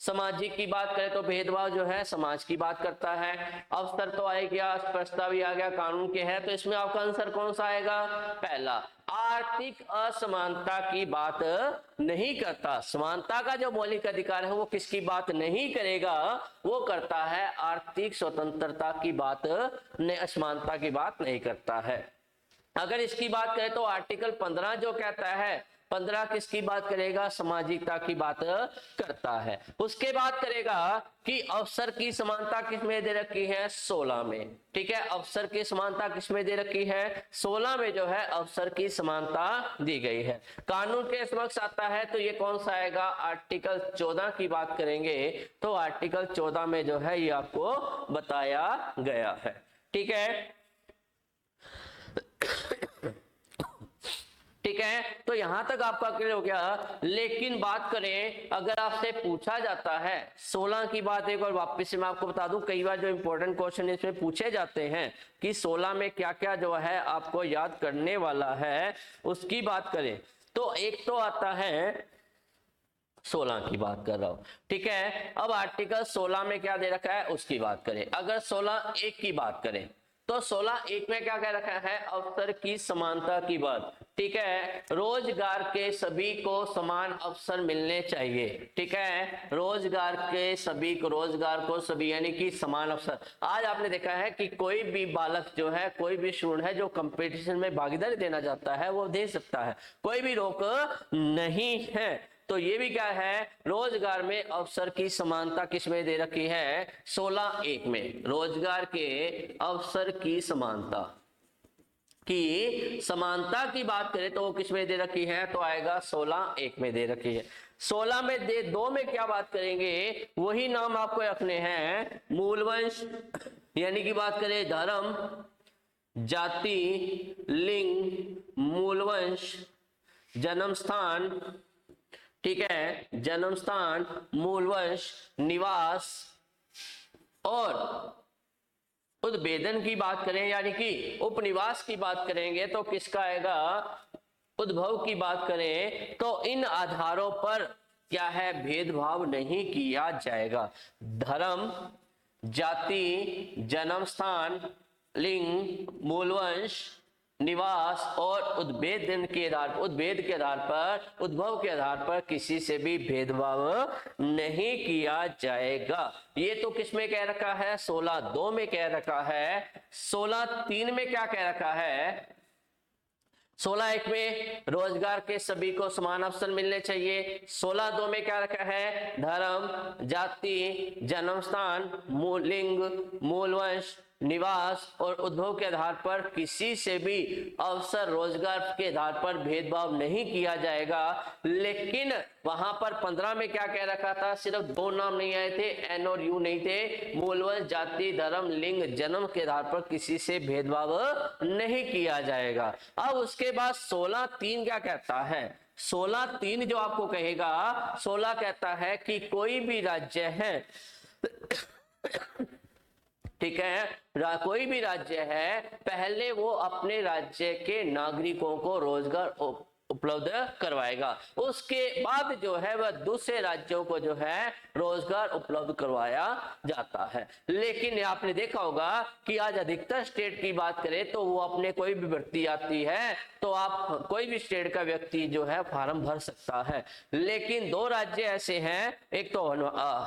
सामाजिक की बात करें तो भेदभाव जो है समाज की बात करता है। अवसर तो आ गया, स्पष्टता भी आ गया, कानून के है। तो इसमें आपका आंसर कौन सा आएगा? पहला। आर्थिक असमानता की बात नहीं करता। समानता का जो मौलिक अधिकार है वो किसकी बात नहीं करेगा? वो करता है आर्थिक स्वतंत्रता की बात, असमानता की बात नहीं करता है। अगर इसकी बात करें तो आर्टिकल 15 जो कहता है, 15 किसकी बात करेगा? सामाजिकता की बात करता है। उसके बाद करेगा कि अवसर की समानता किसमें दे रखी है? 16 में। ठीक है, अवसर की समानता किसमें दे रखी है? 16 में जो है अवसर की समानता दी गई है। कानून के समक्ष आता है तो ये कौन सा आएगा? आर्टिकल 14 की बात करेंगे तो आर्टिकल 14 में जो है ये आपको बताया गया है। ठीक है, ठीक है, तो यहां तक आपका क्लियर हो गया। लेकिन बात करें, अगर आपसे पूछा जाता है 16 की बात, एक बार वापस से मैं आपको बता दूं, कई बार जो इंपॉर्टेंट क्वेश्चन इसमें पूछे जाते हैं कि 16 में क्या क्या जो है आपको याद करने वाला है, उसकी बात करें तो एक तो आता है 16 की बात कर रहा हूं। ठीक है, अब आर्टिकल 16 में क्या दे रखा है उसकी बात करें। अगर 16(1) की बात करें तो 16(1) में क्या कह रखा है? अवसर की समानता की बात। ठीक है, रोजगार के सभी को समान अवसर मिलने चाहिए। ठीक है, रोजगार के सभी को, रोजगार को सभी यानी कि समान अवसर। आज आपने देखा है कि कोई भी बालक जो है, कोई भी स्टूडेंट है जो कंपटीशन में भागीदारी देना चाहता है वो दे सकता है, कोई भी रोक नहीं है। तो ये भी क्या है? रोजगार में अवसर की समानता किसमें दे रखी है? 16(1) में रोजगार के अवसर की समानता। कि समानता की बात करें तो वो किस में दे रखी है, तो आएगा 16 1 में दे रखी है। 16 में दे 2 में क्या बात करेंगे, वही नाम आपको रखने हैं, मूलवंश यानी कि बात करें धर्म, जाति, लिंग, मूलवंश, जन्म स्थान, ठीक है, जन्म स्थान, मूलवंश, निवास और उद्भेदन की बात करें यानी कि उपनिवास की बात करेंगे तो किसका आएगा, उद्भव की बात करें तो इन आधारों पर क्या है, भेदभाव नहीं किया जाएगा। धर्म, जाति, जन्म स्थान, लिंग, मूलवंश, निवास और उद्भेद के आधार पर, उद्भव के आधार पर किसी से भी भेदभाव नहीं किया जाएगा। ये तो किस में कह रखा है, 16 2 में कह रखा है। 16 3 में क्या कह रखा है, 16 1 में रोजगार के सभी को समान अवसर मिलने चाहिए। 16 2 में क्या रखा है, धर्म, जाति, जन्म स्थान, लिंग, मूलवंश, निवास और उद्भव के आधार पर किसी से भी अवसर, रोजगार के आधार पर भेदभाव नहीं किया जाएगा। लेकिन वहां पर 15 में क्या कह रखा था, सिर्फ 2 नाम नहीं आए थे, एन और यू नहीं थे, मूलवंश, जाति, धर्म, लिंग, जन्म के आधार पर किसी से भेदभाव नहीं किया जाएगा। अब उसके बाद 16 3 क्या कहता है, 16 3 जो आपको कहेगा, 16 कहता है कि कोई भी राज्य है ठीक है, कोई भी राज्य है, पहले वो अपने राज्य के नागरिकों को रोजगार उपलब्ध करवाएगा, उसके बाद जो है वह दूसरे राज्यों को जो है रोजगार उपलब्ध करवाया जाता है। लेकिन आपने देखा होगा कि आज अधिकतर स्टेट की बात करें तो वो अपने कोई भी भर्ती आती है तो आप कोई भी स्टेट का व्यक्ति जो है फॉर्म भर सकता है। लेकिन 2 राज्य ऐसे हैं, एक तो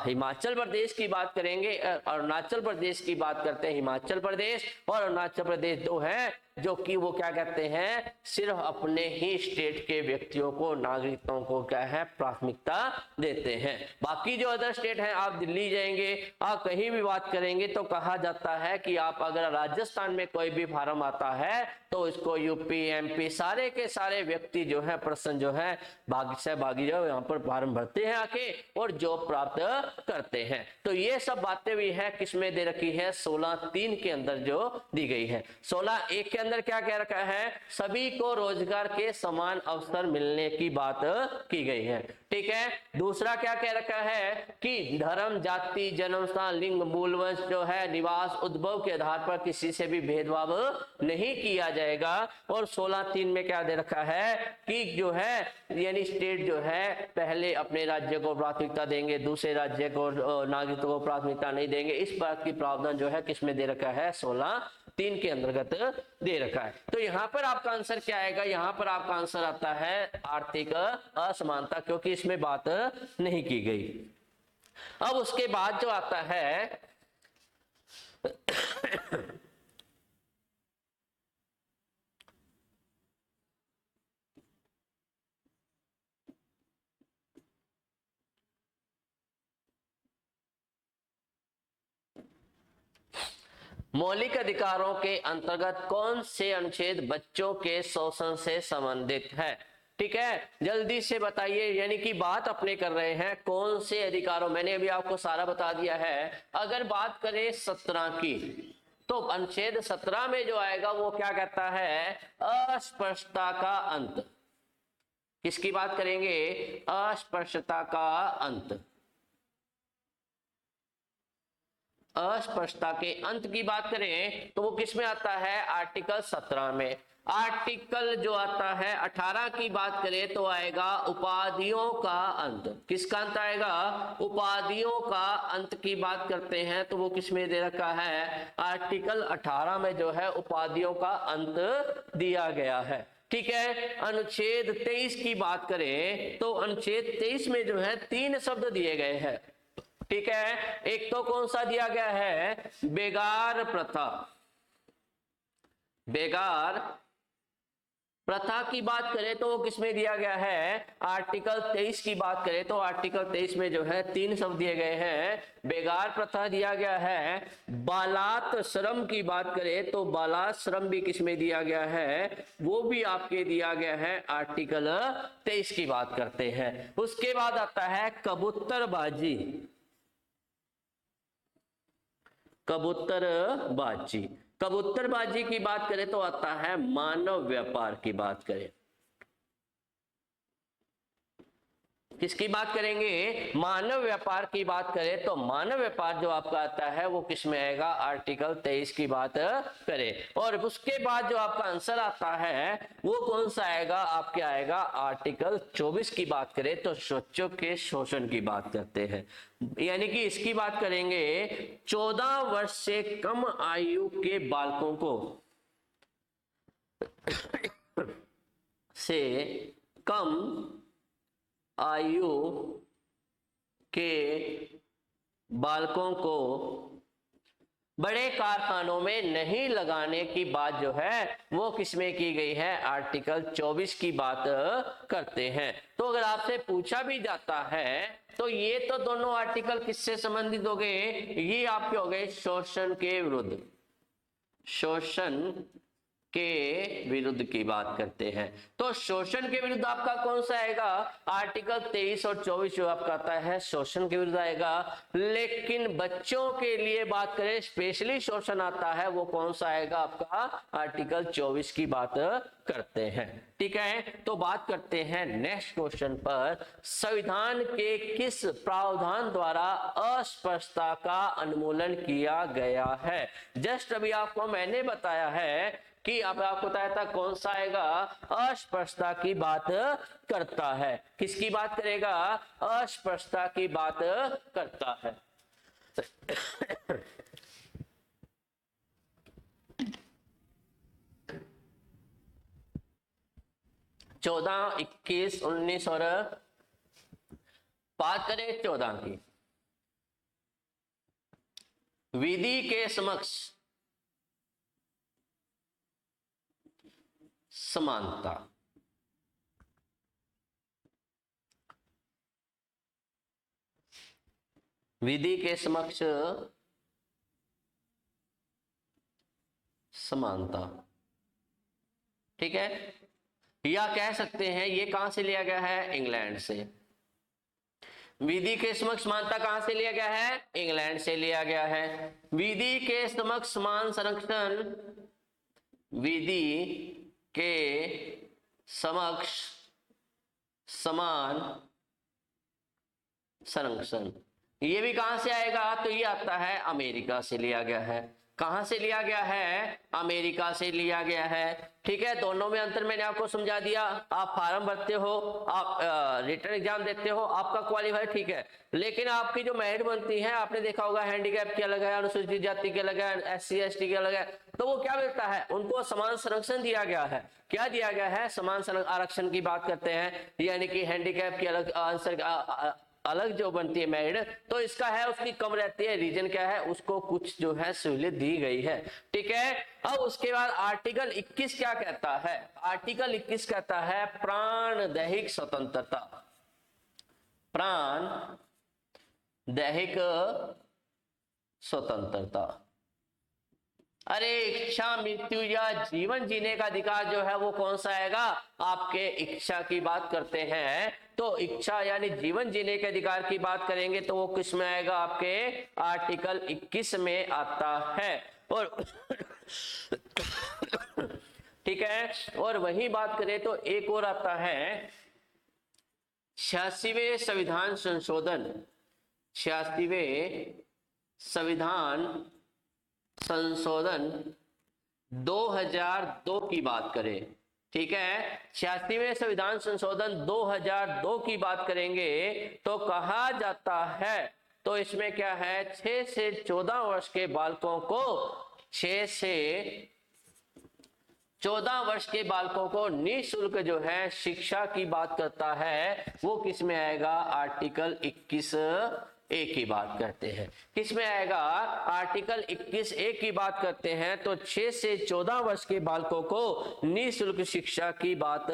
हिमाचल प्रदेश की बात करेंगे, अरुणाचल प्रदेश की बात करते हैं, हिमाचल प्रदेश और अरुणाचल प्रदेश 2 हैं जो कि वो क्या कहते हैं, सिर्फ अपने ही स्टेट के व्यक्तियों को, नागरिकों को क्या है, प्राथमिकता देते हैं। बाकी जो अदर स्टेट हैं, आप दिल्ली जाएंगे, आप कहीं भी बात करेंगे तो कहा जाता है कि आप अगर राजस्थान में कोई भी फार्म आता है तो इसको यूपी, एमपी सारे के सारे व्यक्ति जो है, पर्सन जो है, सहभागी जो यहाँ पर फार्म भरते हैं आके और जॉब प्राप्त करते हैं। तो ये सब बातें भी है किसमें दे रखी है, 16 3 के अंदर जो दी गई है। 16 1 के अंदर क्या कह रखा है, सभी को रोजगार के समान अवसर मिलने की बात की गई है। ठीक है, दूसरा क्या कह रखा है कि धर्म, जाति, जन्म स्थान, लिंग, मूलवंश जो है, निवास, उद्भव के आधार पर किसी से भी भेदभाव नहीं किया जाएगा। और 16 3 में क्या दे रखा है कि जो है यानी स्टेट जो है पहले अपने राज्य को प्राथमिकता देंगे, दूसरे राज्य को, नागरिकों को प्राथमिकता नहीं देंगे। इस बात की प्रावधान जो है किसमें दे रखा है, 16 3 के अंतर्गत दे रखा है। तो यहां पर आपका आंसर क्या आएगा, यहां पर आपका आंसर आता है आर्थिक असमानता, क्योंकि इसमें बात नहीं की गई। अब उसके बाद जो आता है मौलिक अधिकारों के अंतर्गत कौन से अनुच्छेद बच्चों के शोषण से संबंधित है। ठीक है, जल्दी से बताइए, यानी कि बात अपने कर रहे हैं कौन से अधिकारों, मैंने अभी आपको सारा बता दिया है। अगर बात करें 17 की तो अनुच्छेद 17 में जो आएगा वो क्या कहता है, अस्पष्टता का अंत। किसकी बात करेंगे, अस्पष्टता का अंत। अस्पष्टता के अंत की बात करें तो वो किस में आता है, आर्टिकल 17 में। आर्टिकल जो आता है 18 की बात करें तो आएगा उपाधियों का अंत। किसका अंत आएगा, उपाधियों का अंत की बात करते हैं तो वो किस में दे रखा है, आर्टिकल 18 में जो है उपाधियों का अंत दिया गया है। ठीक है, अनुच्छेद 23 की बात करें तो अनुच्छेद 23 में जो है 3 शब्द दिए गए हैं। ठीक है, एक तो कौन सा दिया गया है, बेगार प्रथा। बेगार प्रथा की बात करें तो वो किसमें दिया गया है, आर्टिकल 23 की बात करें तो आर्टिकल 23 में जो है 3 शब्द दिए गए हैं। बेगार प्रथा दिया गया है। बालात श्रम की बात करें तो बालात श्रम भी किसमें दिया गया है, वो भी आपके दिया गया है आर्टिकल 23 की बात करते हैं। उसके बाद आता है कबूतरबाजी। कबूतरबाजी, कबूतरबाजी की बात करें तो आता है मानव व्यापार की बात करें। किसकी बात करेंगे, मानव व्यापार की बात करें तो मानव व्यापार जो आपका आता है वो किस में आएगा, आर्टिकल 23 की बात करें। और उसके बाद जो आपका आंसर आता है वो कौन सा आएगा, आपके आएगा आर्टिकल 24 की बात करें तो बच्चों के शोषण की बात करते हैं। यानी कि इसकी बात करेंगे 14 वर्ष से कम आयु के बालकों को से कम आयु के बालकों को बड़े कारखानों में नहीं लगाने की बात जो है वो किसमें की गई है, आर्टिकल 24 की बात करते हैं। तो अगर आपसे पूछा भी जाता है तो ये तो दोनों आर्टिकल किससे संबंधित हो गए, ये आपके हो गए शोषण के विरुद्ध, शोषण के विरुद्ध की बात करते हैं। तो शोषण के विरुद्ध आपका कौन सा आएगा, आर्टिकल 23 और 24 जो आपका आता है शोषण के विरुद्ध आएगा। लेकिन बच्चों के लिए बात करें स्पेशली शोषण आता है वो कौन सा आएगा, आपका आर्टिकल 24 की बात करते हैं। ठीक है, तो बात करते हैं नेक्स्ट क्वेश्चन पर, संविधान के किस प्रावधान द्वारा अस्पष्टता का उन्मूलन किया गया है। जस्ट अभी आपको मैंने बताया है कि अब आपको बताया था कौन सा आएगा, अस्पष्टता की बात करता है। किसकी बात करेगा, अस्पष्टता की बात करता है। 14, 21, 19 और बात करें 14 की, विधि के समक्ष समानता। विधि के समक्ष समानता, ठीक है, या कह सकते हैं ये कहां से लिया गया है, इंग्लैंड से। विधि के समक्ष समानता कहां से लिया गया है, इंग्लैंड से लिया गया है। विधि के समक्ष समान संरक्षण, विधि के समक्ष समान संरक्षण, ये भी कहां से आएगा, तो ये आता है अमेरिका से लिया गया है। कहां से लिया गया है, अमेरिका से लिया गया है। ठीक है, दोनों में अंतर मैंने आपको समझा दिया। आप फार्म भरते हो, आप रिटर्न एग्जाम देते हो, आपका क्वालिफाई ठीक है, लेकिन आपकी जो मेरिट बनती है आपने देखा होगा हैंडीकैप की अलग है, अनुसूचित जाति के अलग है, SC ST के अलग है, तो वो क्या मिलता है, उनको समान संरक्षण दिया गया है। क्या दिया गया है, समान आरक्षण की बात करते हैं, यानी कि हैंडीकैप की अलग आंसर अलग जो बनती है मेरिट, तो इसका है उसकी कम रहती है। रीजन क्या है, उसको कुछ जो है सहूलियत दी गई है। ठीक है, अब उसके बाद आर्टिकल 21 क्या कहता है, आर्टिकल 21 कहता है प्राण दैहिक स्वतंत्रता। प्राण दैहिक स्वतंत्रता, अरे इच्छा मृत्यु या जीवन जीने का अधिकार जो है वो कौन सा आएगा, आपके इच्छा की बात करते हैं तो इच्छा यानी जीवन जीने के अधिकार की बात करेंगे तो वो किस में आएगा, आपके आर्टिकल 21 में आता है। और ठीक है, और वही बात करें तो एक और आता है 86वें संविधान संशोधन, 86वें संविधान संशोधन 2002 की बात करें। ठीक है, 86वें संविधान संशोधन 2002 की बात करेंगे तो कहा जाता है, तो इसमें क्या है, 6 से 14 वर्ष के बालकों को 6 से 14 वर्ष के बालकों को निःशुल्क जो है शिक्षा की बात करता है, वो किस में आएगा, आर्टिकल 21 ए की बात करते हैं। किसमें आएगा? आर्टिकल 21A की बात करते हैं तो 6 से 14 वर्ष के बालकों को निःशुल्क शिक्षा की बात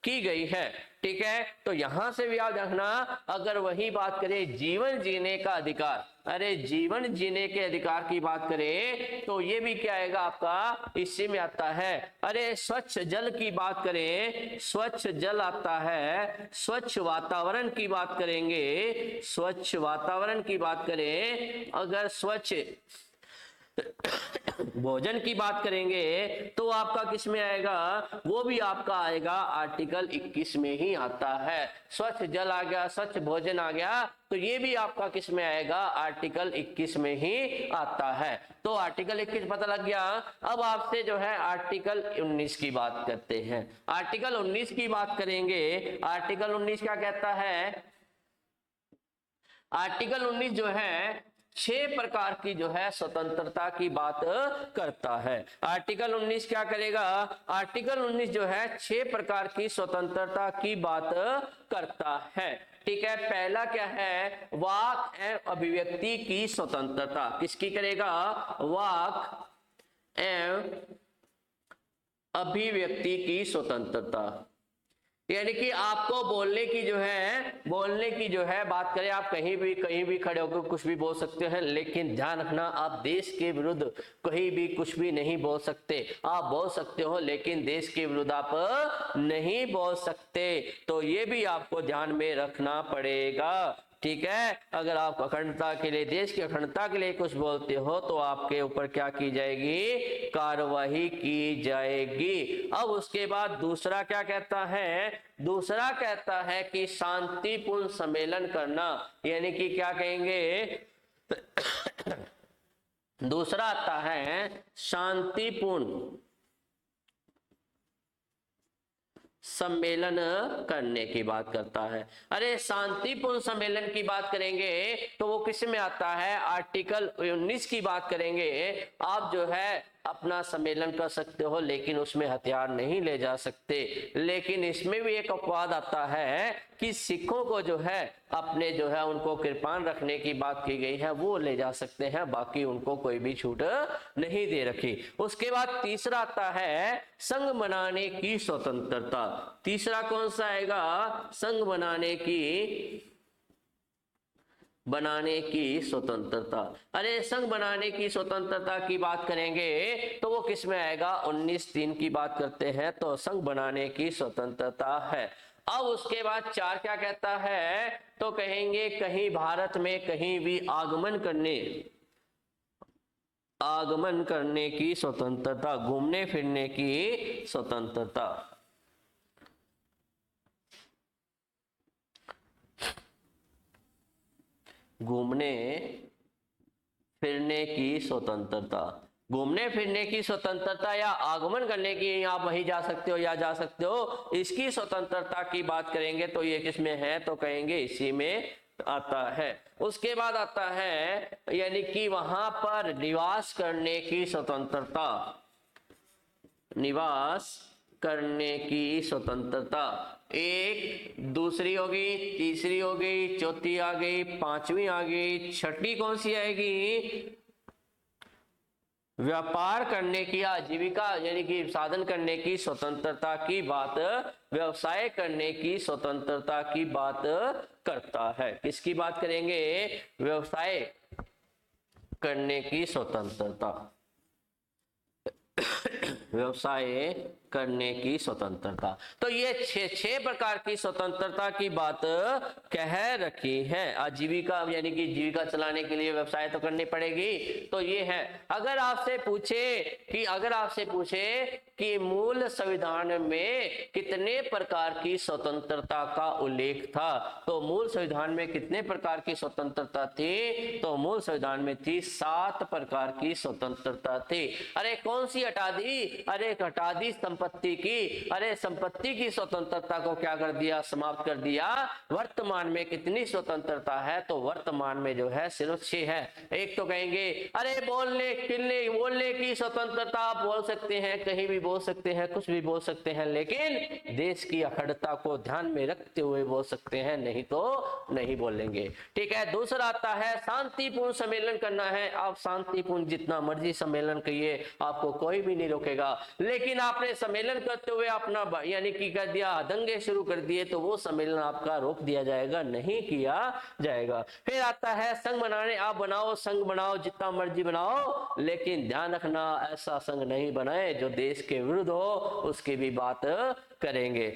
की गई है। ठीक है, तो यहां से भी याद रखना, अगर वही बात करें जीवन जीने का अधिकार, अरे जीवन जीने के अधिकार की बात करें तो ये भी क्या आएगा आपका, इसी में आता है। अरे स्वच्छ जल की बात करें, स्वच्छ जल आता है। स्वच्छ वातावरण की बात करेंगे, स्वच्छ वातावरण की बात करें, अगर स्वच्छ भोजन की बात करेंगे तो आपका किस में आएगा? वो भी आपका आएगा आर्टिकल 21 में ही आता है। स्वच्छ जल आ गया, स्वच्छ भोजन आ गया, तो ये भी आपका किस में आएगा? आर्टिकल 21 में ही आता है। तो आर्टिकल 21 पता लग गया। अब आपसे जो है आर्टिकल 19 की बात करते हैं। आर्टिकल 19 की बात करेंगे। आर्टिकल 19 क्या कहता है? आर्टिकल 19 जो है 6 प्रकार की जो है स्वतंत्रता की बात करता है। आर्टिकल 19 क्या करेगा? आर्टिकल 19 जो है 6 प्रकार की स्वतंत्रता की बात करता है। ठीक है, पहला क्या है? वाक एवं अभिव्यक्ति की स्वतंत्रता। किसकी करेगा? वाक एवं अभिव्यक्ति की स्वतंत्रता, यानी कि आपको बोलने की जो है बात करें, आप कहीं भी खड़े होकर कुछ भी बोल सकते हैं, लेकिन ध्यान रखना आप देश के विरुद्ध कहीं भी कुछ भी नहीं बोल सकते। आप बोल सकते हो लेकिन देश के विरुद्ध आप नहीं बोल सकते, तो ये भी आपको ध्यान में रखना पड़ेगा। ठीक है, अगर आप अखंडता के लिए, देश की अखंडता के लिए कुछ बोलते हो तो आपके ऊपर क्या की जाएगी? कार्रवाई की जाएगी। अब उसके बाद दूसरा क्या कहता है? दूसरा कहता है कि शांतिपूर्ण सम्मेलन करना, यानी कि क्या कहेंगे? दूसरा आता है शांतिपूर्ण सम्मेलन करने की बात करता है। अरे शांतिपूर्ण सम्मेलन की बात करेंगे तो वो किस में आता है? आर्टिकल 19 की बात करेंगे। आप जो है अपना सम्मेलन कर सकते हो लेकिन उसमें हथियार नहीं ले जा सकते। लेकिन इसमें भी एक अपवाद आता है कि सिखों को जो है अपने जो है उनको कृपाण रखने की बात की गई है, वो ले जा सकते हैं, बाकी उनको कोई भी छूट नहीं दे रखी। उसके बाद तीसरा आता है संघ बनाने की स्वतंत्रता। तीसरा कौन सा आएगा? संघ बनाने की स्वतंत्रता। अरे संघ बनाने की स्वतंत्रता की बात करेंगे तो वो किस में आएगा? 19(3) की बात करते हैं तो संघ बनाने की स्वतंत्रता है। अब उसके बाद 4 क्या कहता है? तो कहेंगे कहीं भारत में कहीं भी आगमन करने की स्वतंत्रता, घूमने फिरने की स्वतंत्रता। घूमने फिरने की स्वतंत्रता, घूमने फिरने की स्वतंत्रता या आगमन करने की, आप वहीं जा सकते हो या जा सकते हो, इसकी स्वतंत्रता की बात करेंगे तो ये किसमें है? तो कहेंगे इसी में आता है। उसके बाद आता है यानी कि वहां पर निवास करने की स्वतंत्रता, निवास करने की स्वतंत्रता। एक, दूसरी होगी, तीसरी होगी, चौथी आ गई, पांचवी आ गई, छठी कौन सी आएगी? व्यापार करने की, आजीविका यानी कि साधन करने की स्वतंत्रता की बात, व्यवसाय करने की स्वतंत्रता की बात करता है। किसकी बात करेंगे? व्यवसाय करने की स्वतंत्रता, व्यवसाय करने की स्वतंत्रता। तो ये 6 प्रकार की स्वतंत्रता की बात कह रखी है। आजीविका यानी कि जीविका चलाने के लिए व्यवसाय तो करनी पड़ेगी, तो ये है। अगर आपसे पूछे कि मूल संविधान में कितने प्रकार की स्वतंत्रता का उल्लेख था, तो मूल संविधान में कितने प्रकार की स्वतंत्रता थी? तो मूल संविधान में थी 7 प्रकार की स्वतंत्रता थी। अरे कौन सी हटा दी? अरे हटा दी संपत्ति की, अरे संपत्ति की स्वतंत्रता को क्या कर दिया, समाप्त कर दिया। वर्तमान में कितनी स्वतंत्रता है, तो वर्तमान में जो है सिर्फ 6 है। एक तो कहेंगे अरे बोलने की स्वतंत्रता, आप बोल सकते हैं, कहीं भी बोल सकते हैं, कुछ भी बोल सकते हैं, लेकिन देश की अखंडता को ध्यान में रखते हुए बोल सकते हैं, नहीं तो नहीं बोलेंगे। ठीक है। दूसरा आता है शांतिपूर्ण सम्मेलन करना है। आप शांतिपूर्ण जितना मर्जी सम्मेलन करिए, आपको कोई भी नहीं रोकेगा, लेकिन आपने सम्मेलन करते हुए अपना यानी कि कर दिया, दंगे शुरू कर दिए, तो वो सम्मेलन आपका रोक दिया जाएगा, नहीं किया जाएगा। फिर आता है संघ बनाने। आप बनाओ, संघ बनाओ, जितना मर्जी बनाओ, लेकिन ध्यान रखना ऐसा संघ नहीं बनाए जो देश के विरुद्ध हो, उसकी भी बात करेंगे।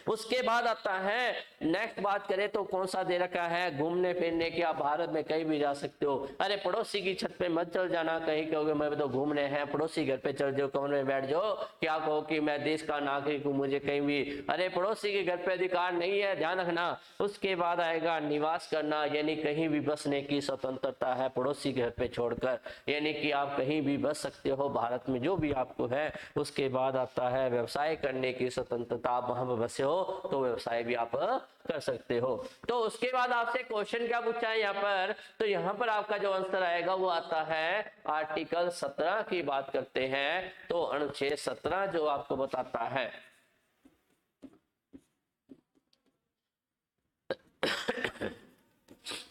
उसके बाद आता है नेक्स्ट, बात करें तो कौन सा दे रखा है, घूमने फिरने की। आप भारत में कहीं भी जा सकते हो। अरे पड़ोसी की छत पे मत चल जाना, कहीं कहोगे मैं तो घूमने हैं, पड़ोसी घर पे चल जाओ, कमरे में बैठ जाओ, क्या कहो कि मैं देश का नागरिक हूं, मुझे कहीं भी, अरे पड़ोसी के घर पे अधिकार नहीं है, ध्यान रखना। उसके बाद आएगा निवास करना, यानी कहीं भी बसने की स्वतंत्रता है पड़ोसी घर पे छोड़कर, यानी कि आप कहीं भी बस सकते हो भारत में, जो भी आपको है। उसके बाद आता है व्यवसाय करने की स्वतंत्रता। आप वहां बसे हो तो व्यवसाय भी आप कर सकते हो। तो उसके बाद आपसे क्वेश्चन क्या पूछा है यहाँ पर, तो यहाँ पर आपका जो आंसर आएगा वो आता है आर्टिकल 17 की बात करते हैं, तो अनुच्छेद 17 जो आपको बताता है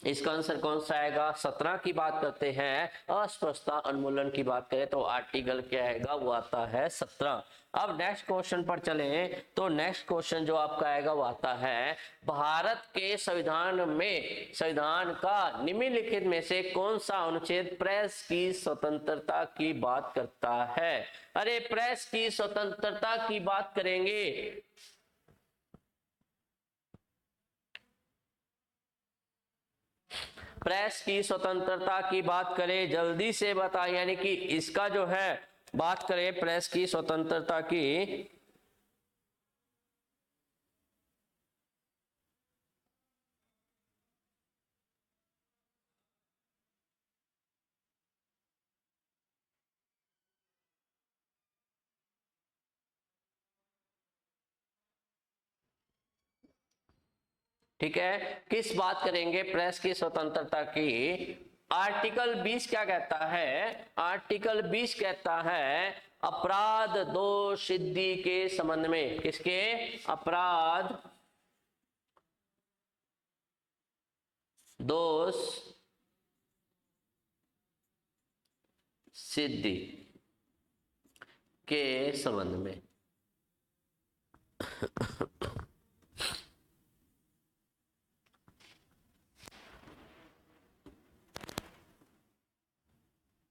इसका आंसर कौन सा आएगा, 17 की बात करते हैं, अस्पष्टता उन्मूलन की बात करें तो आर्टिकल क्या आएगा, वो आता है 17। अब नेक्स्ट क्वेश्चन पर चलें, तो नेक्स्ट क्वेश्चन जो आपका आएगा वो आता है भारत के संविधान का निम्नलिखित में से कौन सा अनुच्छेद प्रेस की स्वतंत्रता की बात करता है। अरे प्रेस की स्वतंत्रता की बात करेंगे, प्रेस की स्वतंत्रता की बात करें, जल्दी से बताएं, यानी कि इसका जो है बात करें प्रेस की स्वतंत्रता की, ठीक है, किस बात करेंगे, प्रेस की स्वतंत्रता की। आर्टिकल 20 क्या कहता है, आर्टिकल 20 कहता है अपराध दोष सिद्धि के संबंध में, किसके, अपराध दोष सिद्धि के संबंध में।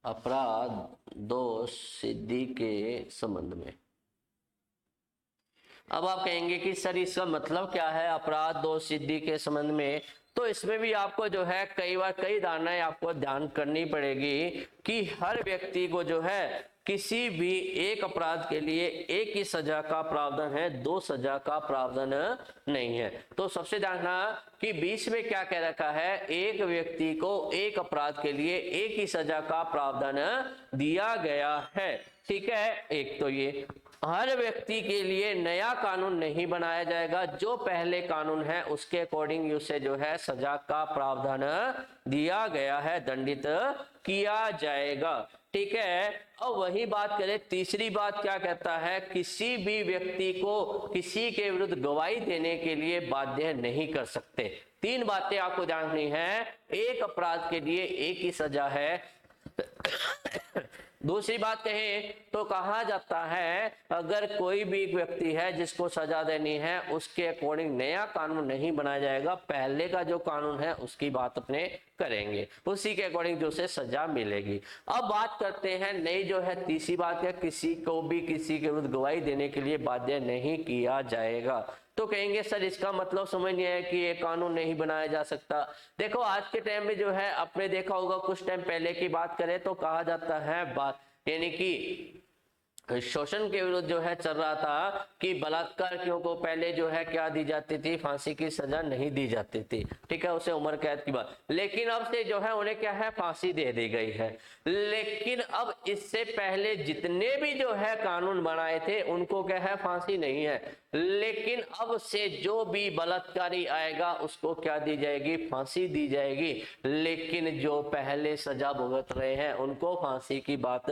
अपराध दोष सिद्धि के संबंध में। अब आप कहेंगे कि सर इसका मतलब क्या है अपराध दोष सिद्धि के संबंध में, तो इसमें भी आपको जो है कई धारणाएं आपको ध्यान करनी पड़ेगी कि हर व्यक्ति को जो है किसी भी एक अपराध के लिए एक ही सजा का प्रावधान है, 2 सजा का प्रावधान नहीं है। तो सबसे जानना कि 20 में क्या कह रखा है, एक व्यक्ति को एक अपराध के लिए एक ही सजा का प्रावधान दिया गया है। ठीक है, एक तो ये हर व्यक्ति के लिए नया कानून नहीं बनाया जाएगा, जो पहले कानून है उसके अकॉर्डिंग उसे जो है सजा का प्रावधान दिया गया है, दंडित किया जाएगा। ठीक है, अब वही बात करें, तीसरी बात क्या कहता है, किसी भी व्यक्ति को किसी के विरुद्ध गवाही देने के लिए बाध्य नहीं कर सकते। 3 बातें आपको जाननी है, एक अपराध के लिए एक ही सजा है। दूसरी बात कहें तो कहा जाता है अगर कोई भी एक व्यक्ति है जिसको सजा देनी है, उसके अकॉर्डिंग नया कानून नहीं बनाया जाएगा, पहले का जो कानून है उसकी बात अपने करेंगे, उसी के अकॉर्डिंग जो उसे सजा मिलेगी। अब बात करते हैं नई जो है तीसरी बात है, किसी को भी किसी के विरुद्ध गवाही देने के लिए बाध्य नहीं किया जाएगा। तो कहेंगे सर इसका मतलब समझ नहीं है कि ये कानून नहीं बनाया जा सकता। देखो आज के टाइम में जो है आपने देखा होगा, कुछ टाइम पहले की बात करें तो कहा जाता है बात यानी कि शोषण के विरुद्ध जो है चल रहा था कि बलात्कारियों को पहले जो है क्या दी जाती थी, फांसी की सजा नहीं दी जाती थी, ठीक है, उसे उम्र कैद की बात। लेकिन अब से जो है उन्हें क्या है, फांसी दे दी गई है। लेकिन अब इससे पहले जितने भी जो है कानून बनाए थे उनको क्या है, फांसी नहीं है। लेकिन अब से जो भी बलात्कारी आएगा उसको क्या दी जाएगी, फांसी दी जाएगी। लेकिन जो पहले सजा भुगत रहे हैं उनको फांसी की बात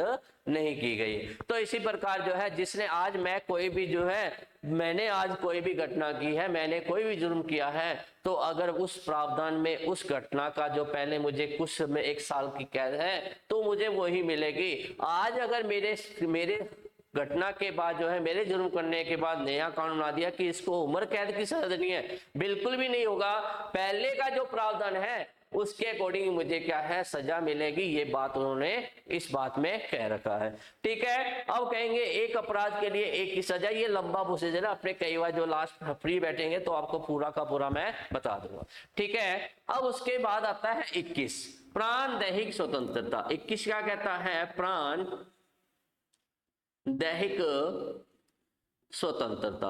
नहीं की गई। तो इसी प्रकार जो है जिसने आज मैं कोई भी जो है, मैंने आज कोई भी घटना की है, मैंने कोई भी जुर्म किया है, तो अगर उस प्रावधान में उस घटना का जो पहले मुझे कुछ में 1 साल की कैद है तो मुझे वही मिलेगी। आज अगर मेरे घटना के बाद जो है, मेरे जुर्म करने के बाद नया कानून बना दिया कि इसको उम्र कैद की सजा देनी है, बिल्कुल भी नहीं होगा। पहले का जो प्रावधान है उसके अकॉर्डिंग मुझे क्या है, सजा मिलेगी। ये बात उन्होंने इस बात में कह रखा है, ठीक है। अब कहेंगे एक अपराध के लिए एक ही सजा, ये लंबा प्रोसीजर है, अपने कई बार जो लास्ट फ्री बैठेंगे तो आपको पूरा का पूरा मैं बता दूंगा, ठीक है। अब उसके बाद आता है 21, प्राण दैहिक स्वतंत्रता। 21 क्या कहता है, प्राण दैहिक स्वतंत्रता।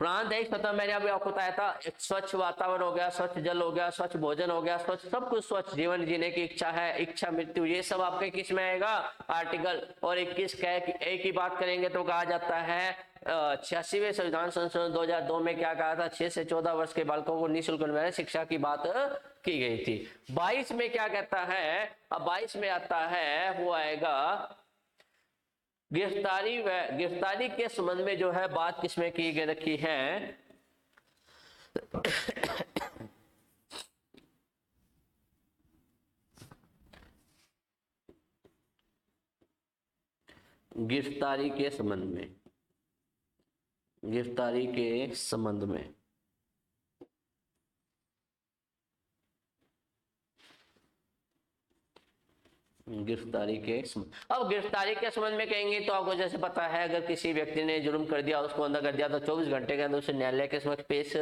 प्राण दैहिक स्वतंत्रता मैंने अभी आपको बताया था, एक स्वच्छ वातावरण हो गया, स्वच्छ जल हो गया, स्वच्छ भोजन हो गया, स्वच्छ सब कुछ, स्वच्छ जीवन जीने की इच्छा है, इच्छा मृत्यु, ये सब आपके किस में आएगा, आर्टिकल। और 21 एक की बात करेंगे तो कहा जाता है 86वें संविधान संशोधन 2002 में क्या कहा था, 6 से 14 वर्ष के बालकों को निःशुल्क शिक्षा की बात की गई थी। 22 में क्या कहता है, अब 22 में आता है, वो आएगा गिरफ्तारी के संबंध में जो है बात किसमें की गई रखी है, गिरफ्तारी के संबंध में, गिरफ्तारी के संबंध में गिरफ्तारी के संबंध। अब गिरफ्तारी के संबंध में कहेंगे तो आपको जैसे पता है, अगर किसी व्यक्ति ने जुर्म कर दिया, उसको अंदर कर दिया, तो 24 घंटे के अंदर उसे न्यायालय के समक्ष पेश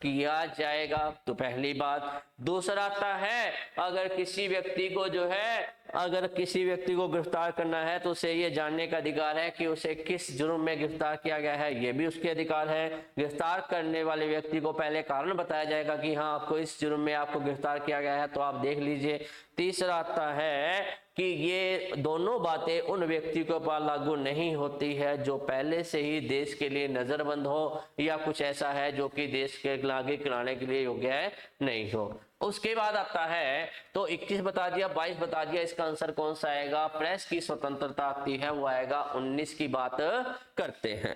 किया जाएगा, तो पहली बात। दूसरा आता है, अगर किसी व्यक्ति को जो है, अगर किसी व्यक्ति को गिरफ्तार करना है तो उसे ये जानने का अधिकार है कि उसे किस जुर्म में गिरफ्तार किया गया है, ये भी उसके अधिकार है। गिरफ्तार करने वाले व्यक्ति को पहले कारण बताया जाएगा कि हाँ आपको इस जुर्म में आपको गिरफ्तार किया गया है, तो आप देख लीजिए। तीसरा आता है कि ये दोनों बातें उन व्यक्ति के ऊपर लागू नहीं होती है जो पहले से ही देश के लिए नजरबंद हो या कुछ ऐसा है जो कि देश के आगे कराने के लिए योग्य है नहीं हो। उसके बाद आता है, तो 21 बता दिया, 22 बता दिया, इसका आंसर कौन सा आएगा, प्रेस की स्वतंत्रता आती है, वो आएगा 19 की बात करते हैं।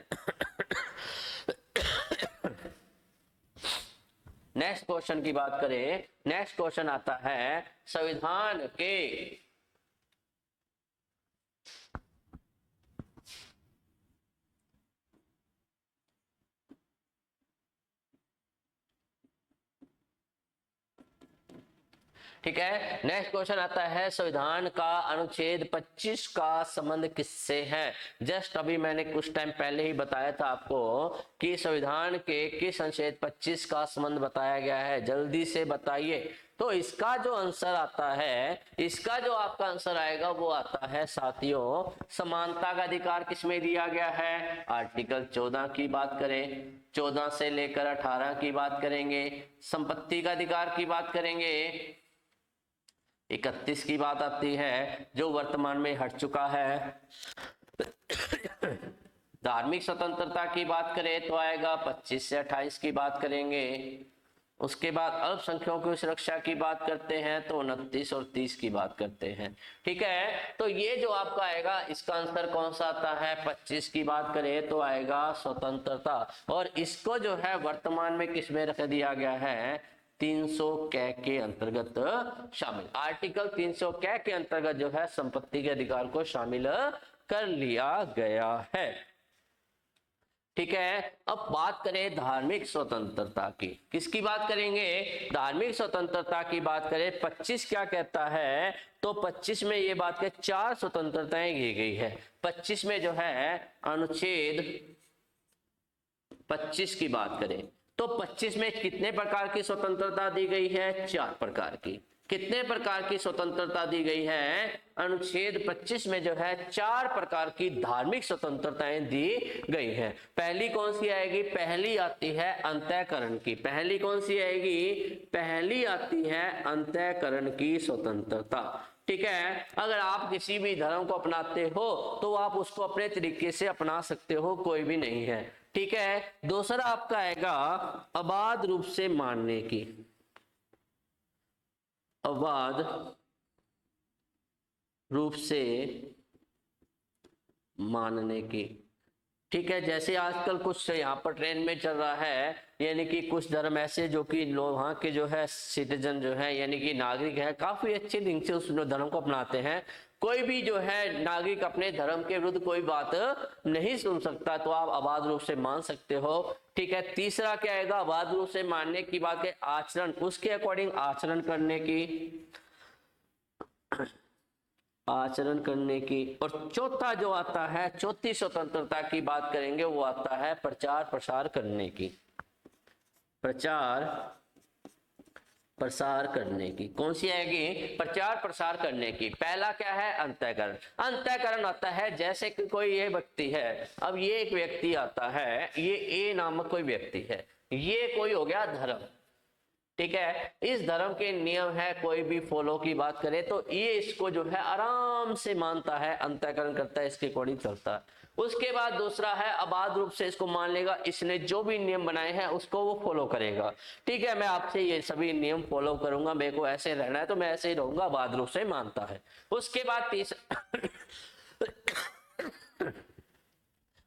नेक्स्ट क्वेश्चन की बात करें, नेक्स्ट क्वेश्चन आता है संविधान के ठीक है। नेक्स्ट क्वेश्चन आता है संविधान का अनुच्छेद 25 का संबंध किससे है। जस्ट अभी मैंने कुछ टाइम पहले ही बताया था आपको कि संविधान के किस अनुच्छेद 25 का संबंध बताया गया है, जल्दी से बताइए। तो इसका जो आंसर आता है, इसका जो आपका आंसर आएगा वो आता है साथियों, समानता का अधिकार किसमें दिया गया है, आर्टिकल 14 की बात करें, 14 से लेकर 18 की बात करेंगे, संपत्ति का अधिकार की बात करेंगे, 31 की बात आती है जो वर्तमान में हट चुका है। धार्मिक स्वतंत्रता की बात करें तो आएगा 25 से 28 की बात करेंगे। उसके बाद अल्पसंख्यकों की सुरक्षा की बात करते हैं तो 29 और 30 की बात करते हैं, ठीक है। तो ये जो आपका आएगा, इसका आंसर कौन सा आता है, 25 की बात करें तो आएगा स्वतंत्रता। और इसको जो है वर्तमान में किसमें रख दिया गया है, 300 कै के अंतर्गत शामिल, आर्टिकल 300 कै के अंतर्गत जो है संपत्ति के अधिकार को शामिल कर लिया गया है, ठीक है। अब बात करें धार्मिक स्वतंत्रता की, किसकी बात करेंगे, धार्मिक स्वतंत्रता की बात करें। 25 क्या कहता है, तो 25 में ये बात के 4 स्वतंत्रताएं की गई है। 25 में जो है अनुच्छेद 25 की बात करें तो 25 में कितने प्रकार की स्वतंत्रता दी गई है, 4 प्रकार की, कितने प्रकार की स्वतंत्रता दी गई है? अनुच्छेद 25 में जो है 4 प्रकार की धार्मिक स्वतंत्रताएं दी गई हैं। पहली कौन सी आएगी? पहली आती है अंतःकरण की। पहली कौन सी आएगी? पहली आती है अंतःकरण की स्वतंत्रता। ठीक है, अगर आप किसी भी धर्म को अपनाते हो तो आप उसको अपने तरीके से अपना सकते हो, कोई भी नहीं है। ठीक है, दूसरा आपका आएगा अबाध रूप से मानने की। अबाध रूप से मानने की। ठीक है, जैसे आजकल कुछ यहाँ पर ट्रेंड में चल रहा है, यानी कि कुछ धर्म ऐसे जो कि लोग वहाँ के जो है सिटीजन जो है यानी कि नागरिक है, काफी अच्छे ढंग से उस धर्म को अपनाते हैं। कोई भी जो है नागरिक अपने धर्म के विरुद्ध कोई बात नहीं सुन सकता, तो आप अबाध रूप से मान सकते हो। ठीक है, तीसरा क्या आएगा? अबाध रूप से मानने की बात है आचरण, उसके अकॉर्डिंग आचरण करने की, आचरण करने की। और चौथा जो आता है, चौथी स्वतंत्रता की बात करेंगे, वो आता है प्रचार प्रसार करने की। प्रचार प्रसार करने की कौन सी आएगी? प्रचार प्रसार करने की। पहला क्या है? अंतःकरण। अंतःकरण आता है जैसे कि कोई ये व्यक्ति है, अब ये एक व्यक्ति आता है, ये ए नामक कोई व्यक्ति है, ये कोई हो गया धर्म। ठीक है, इस धर्म के नियम है, कोई भी फॉलो की बात करे तो ये इसको जो है आराम से मानता है, अंतःकरण करता है, इसके अकॉर्डिंग चलता है। उसके बाद दूसरा है अबाध रूप से इसको मान लेगा, इसने जो भी नियम बनाए हैं उसको वो फॉलो करेगा। ठीक है, मैं आपसे ये सभी नियम फॉलो करूंगा, मेरे को ऐसे रहना है तो मैं ऐसे ही रहूंगा, अबाध रूप से मानता है। उसके बाद तीसरा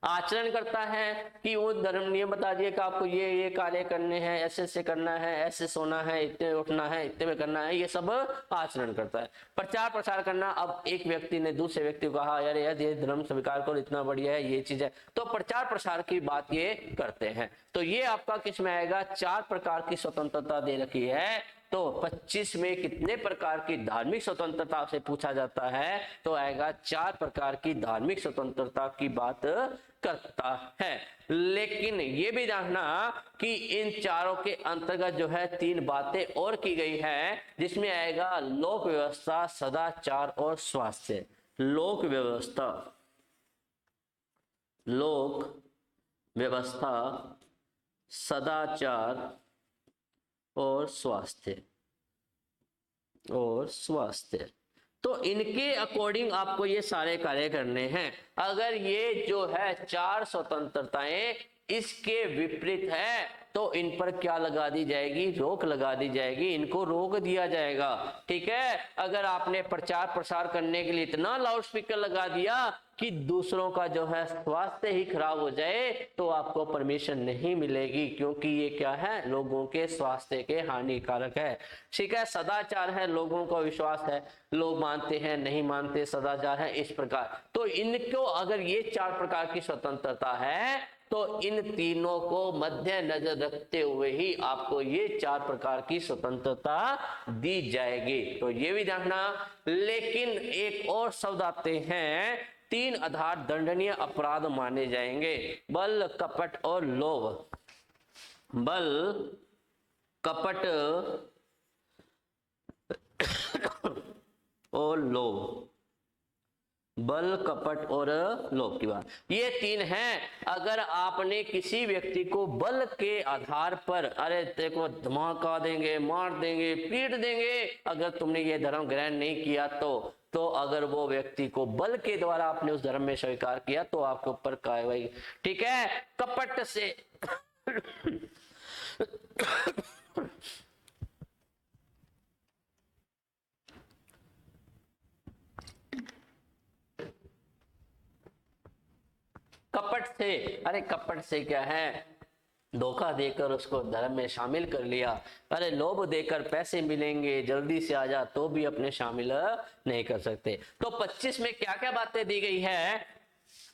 आचरण करता है कि वो धर्म नियम बता दिए कि आपको ये कार्य करने हैं, ऐसे ऐसे करना है, ऐसे सोना है, इतने उठना है, इतने में करना है, ये सब आचरण करता है। प्रचार प्रसार करना, अब एक व्यक्ति ने दूसरे व्यक्ति को कहा यार ये धर्म स्वीकार करो, इतना बढ़िया है, ये चीज है, तो प्रचार प्रसार की बात ये करते हैं। तो ये आपका किस में आएगा? 4 प्रकार की स्वतंत्रता दे रखी है। तो 25 में कितने प्रकार की धार्मिक स्वतंत्रता से पूछा जाता है? तो आएगा 4 प्रकार की धार्मिक स्वतंत्रता की बात करता है। लेकिन ये भी जानना कि इन चारों के अंतर्गत जो है 3 बातें और की गई है, जिसमें आएगा लोक व्यवस्था, सदाचार और स्वास्थ्य। लोक व्यवस्था, लोक व्यवस्था, सदाचार और स्वास्थ्य, और स्वास्थ्य। तो इनके अकॉर्डिंग आपको ये सारे कार्य करने हैं। अगर ये जो है 4 स्वतंत्रताएं इसके विपरीत है तो इन पर क्या लगा दी जाएगी? रोक लगा दी जाएगी, इनको रोक दिया जाएगा। ठीक है, अगर आपने प्रचार प्रसार करने के लिए इतना लाउड स्पीकर लगा दिया कि दूसरों का जो है स्वास्थ्य ही खराब हो जाए तो आपको परमिशन नहीं मिलेगी, क्योंकि ये क्या है? लोगों के स्वास्थ्य के हानिकारक है। ठीक है, सदाचार है, लोगों को विश्वास है, लोग मानते हैं नहीं मानते, सदाचार है, इस प्रकार। तो इनको अगर ये 4 प्रकार की स्वतंत्रता है तो इन तीनों को मध्य नजर रखते हुए ही आपको ये 4 प्रकार की स्वतंत्रता दी जाएगी। तो ये भी जानना। लेकिन एक और शब्द आते हैं, 3 आधार दंडनीय अपराध माने जाएंगे: बल, कपट और लोभ। बल, कपट और लोभ। बल, कपट और लोभ की बात, ये 3 हैं। अगर आपने किसी व्यक्ति को बल के आधार पर, अरे देखो धमाका देंगे, मार देंगे, पीट देंगे, अगर तुमने ये धर्म ग्रहण नहीं किया तो अगर वो व्यक्ति को बल के द्वारा आपने उस धर्म में स्वीकार किया तो आपके ऊपर कार्रवाई। ठीक है, कपट से कपट से, अरे कपट से क्या है? धोखा देकर उसको धर्म में शामिल कर लिया। अरे लोभ देकर पैसे मिलेंगे, जल्दी से आ जा, तो भी अपने शामिल नहीं कर सकते। तो 25 में क्या क्या बातें दी गई है?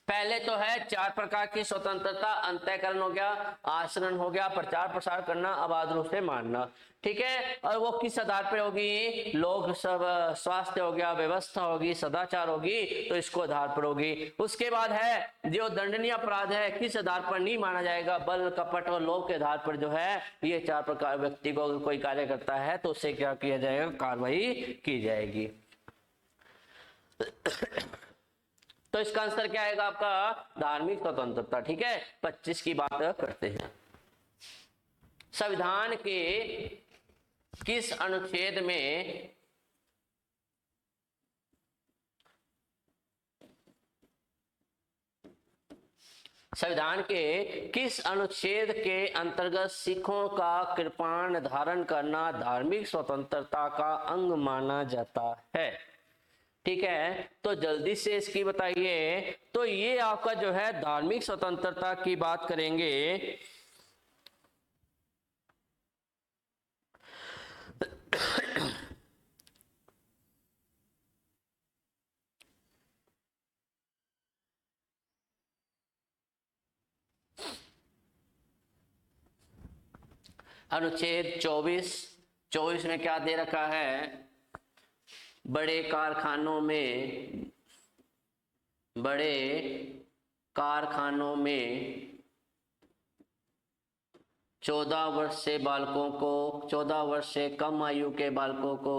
पहले तो है 4 प्रकार की स्वतंत्रता, अंतःकरण हो गया, आचरण हो गया, प्रचार प्रसार करना, अबाध रूप से मानना। ठीक है, और वो किस आधार पर होगी? लोक सब स्वास्थ्य हो गया, व्यवस्था होगी, सदाचार होगी, तो इसको आधार पर होगी। उसके बाद है जो दंडनीय अपराध है, किस आधार पर नहीं माना जाएगा? बल, कपट और लोभ के आधार पर जो है ये 4 प्रकार, व्यक्ति को अगर कोई कार्य करता है तो उससे क्या किया जाएगा? कार्रवाई की जाएगी। तो इसका आंसर क्या आएगा आपका? धार्मिक स्वतंत्रता। ठीक है, 25 की बात करते हैं। संविधान के किस अनुच्छेद में संविधान के किस अनुच्छेद के अंतर्गत सिखों का कृपाण धारण करना धार्मिक स्वतंत्रता का अंग माना जाता है? ठीक है, तो जल्दी से इसकी बताइए। तो ये आपका जो है धार्मिक स्वतंत्रता की बात करेंगे। अनुच्छेद 24 में क्या दे रखा है? बड़े कारखानों में 14 वर्ष से बालकों को 14 वर्ष से कम आयु के बालकों को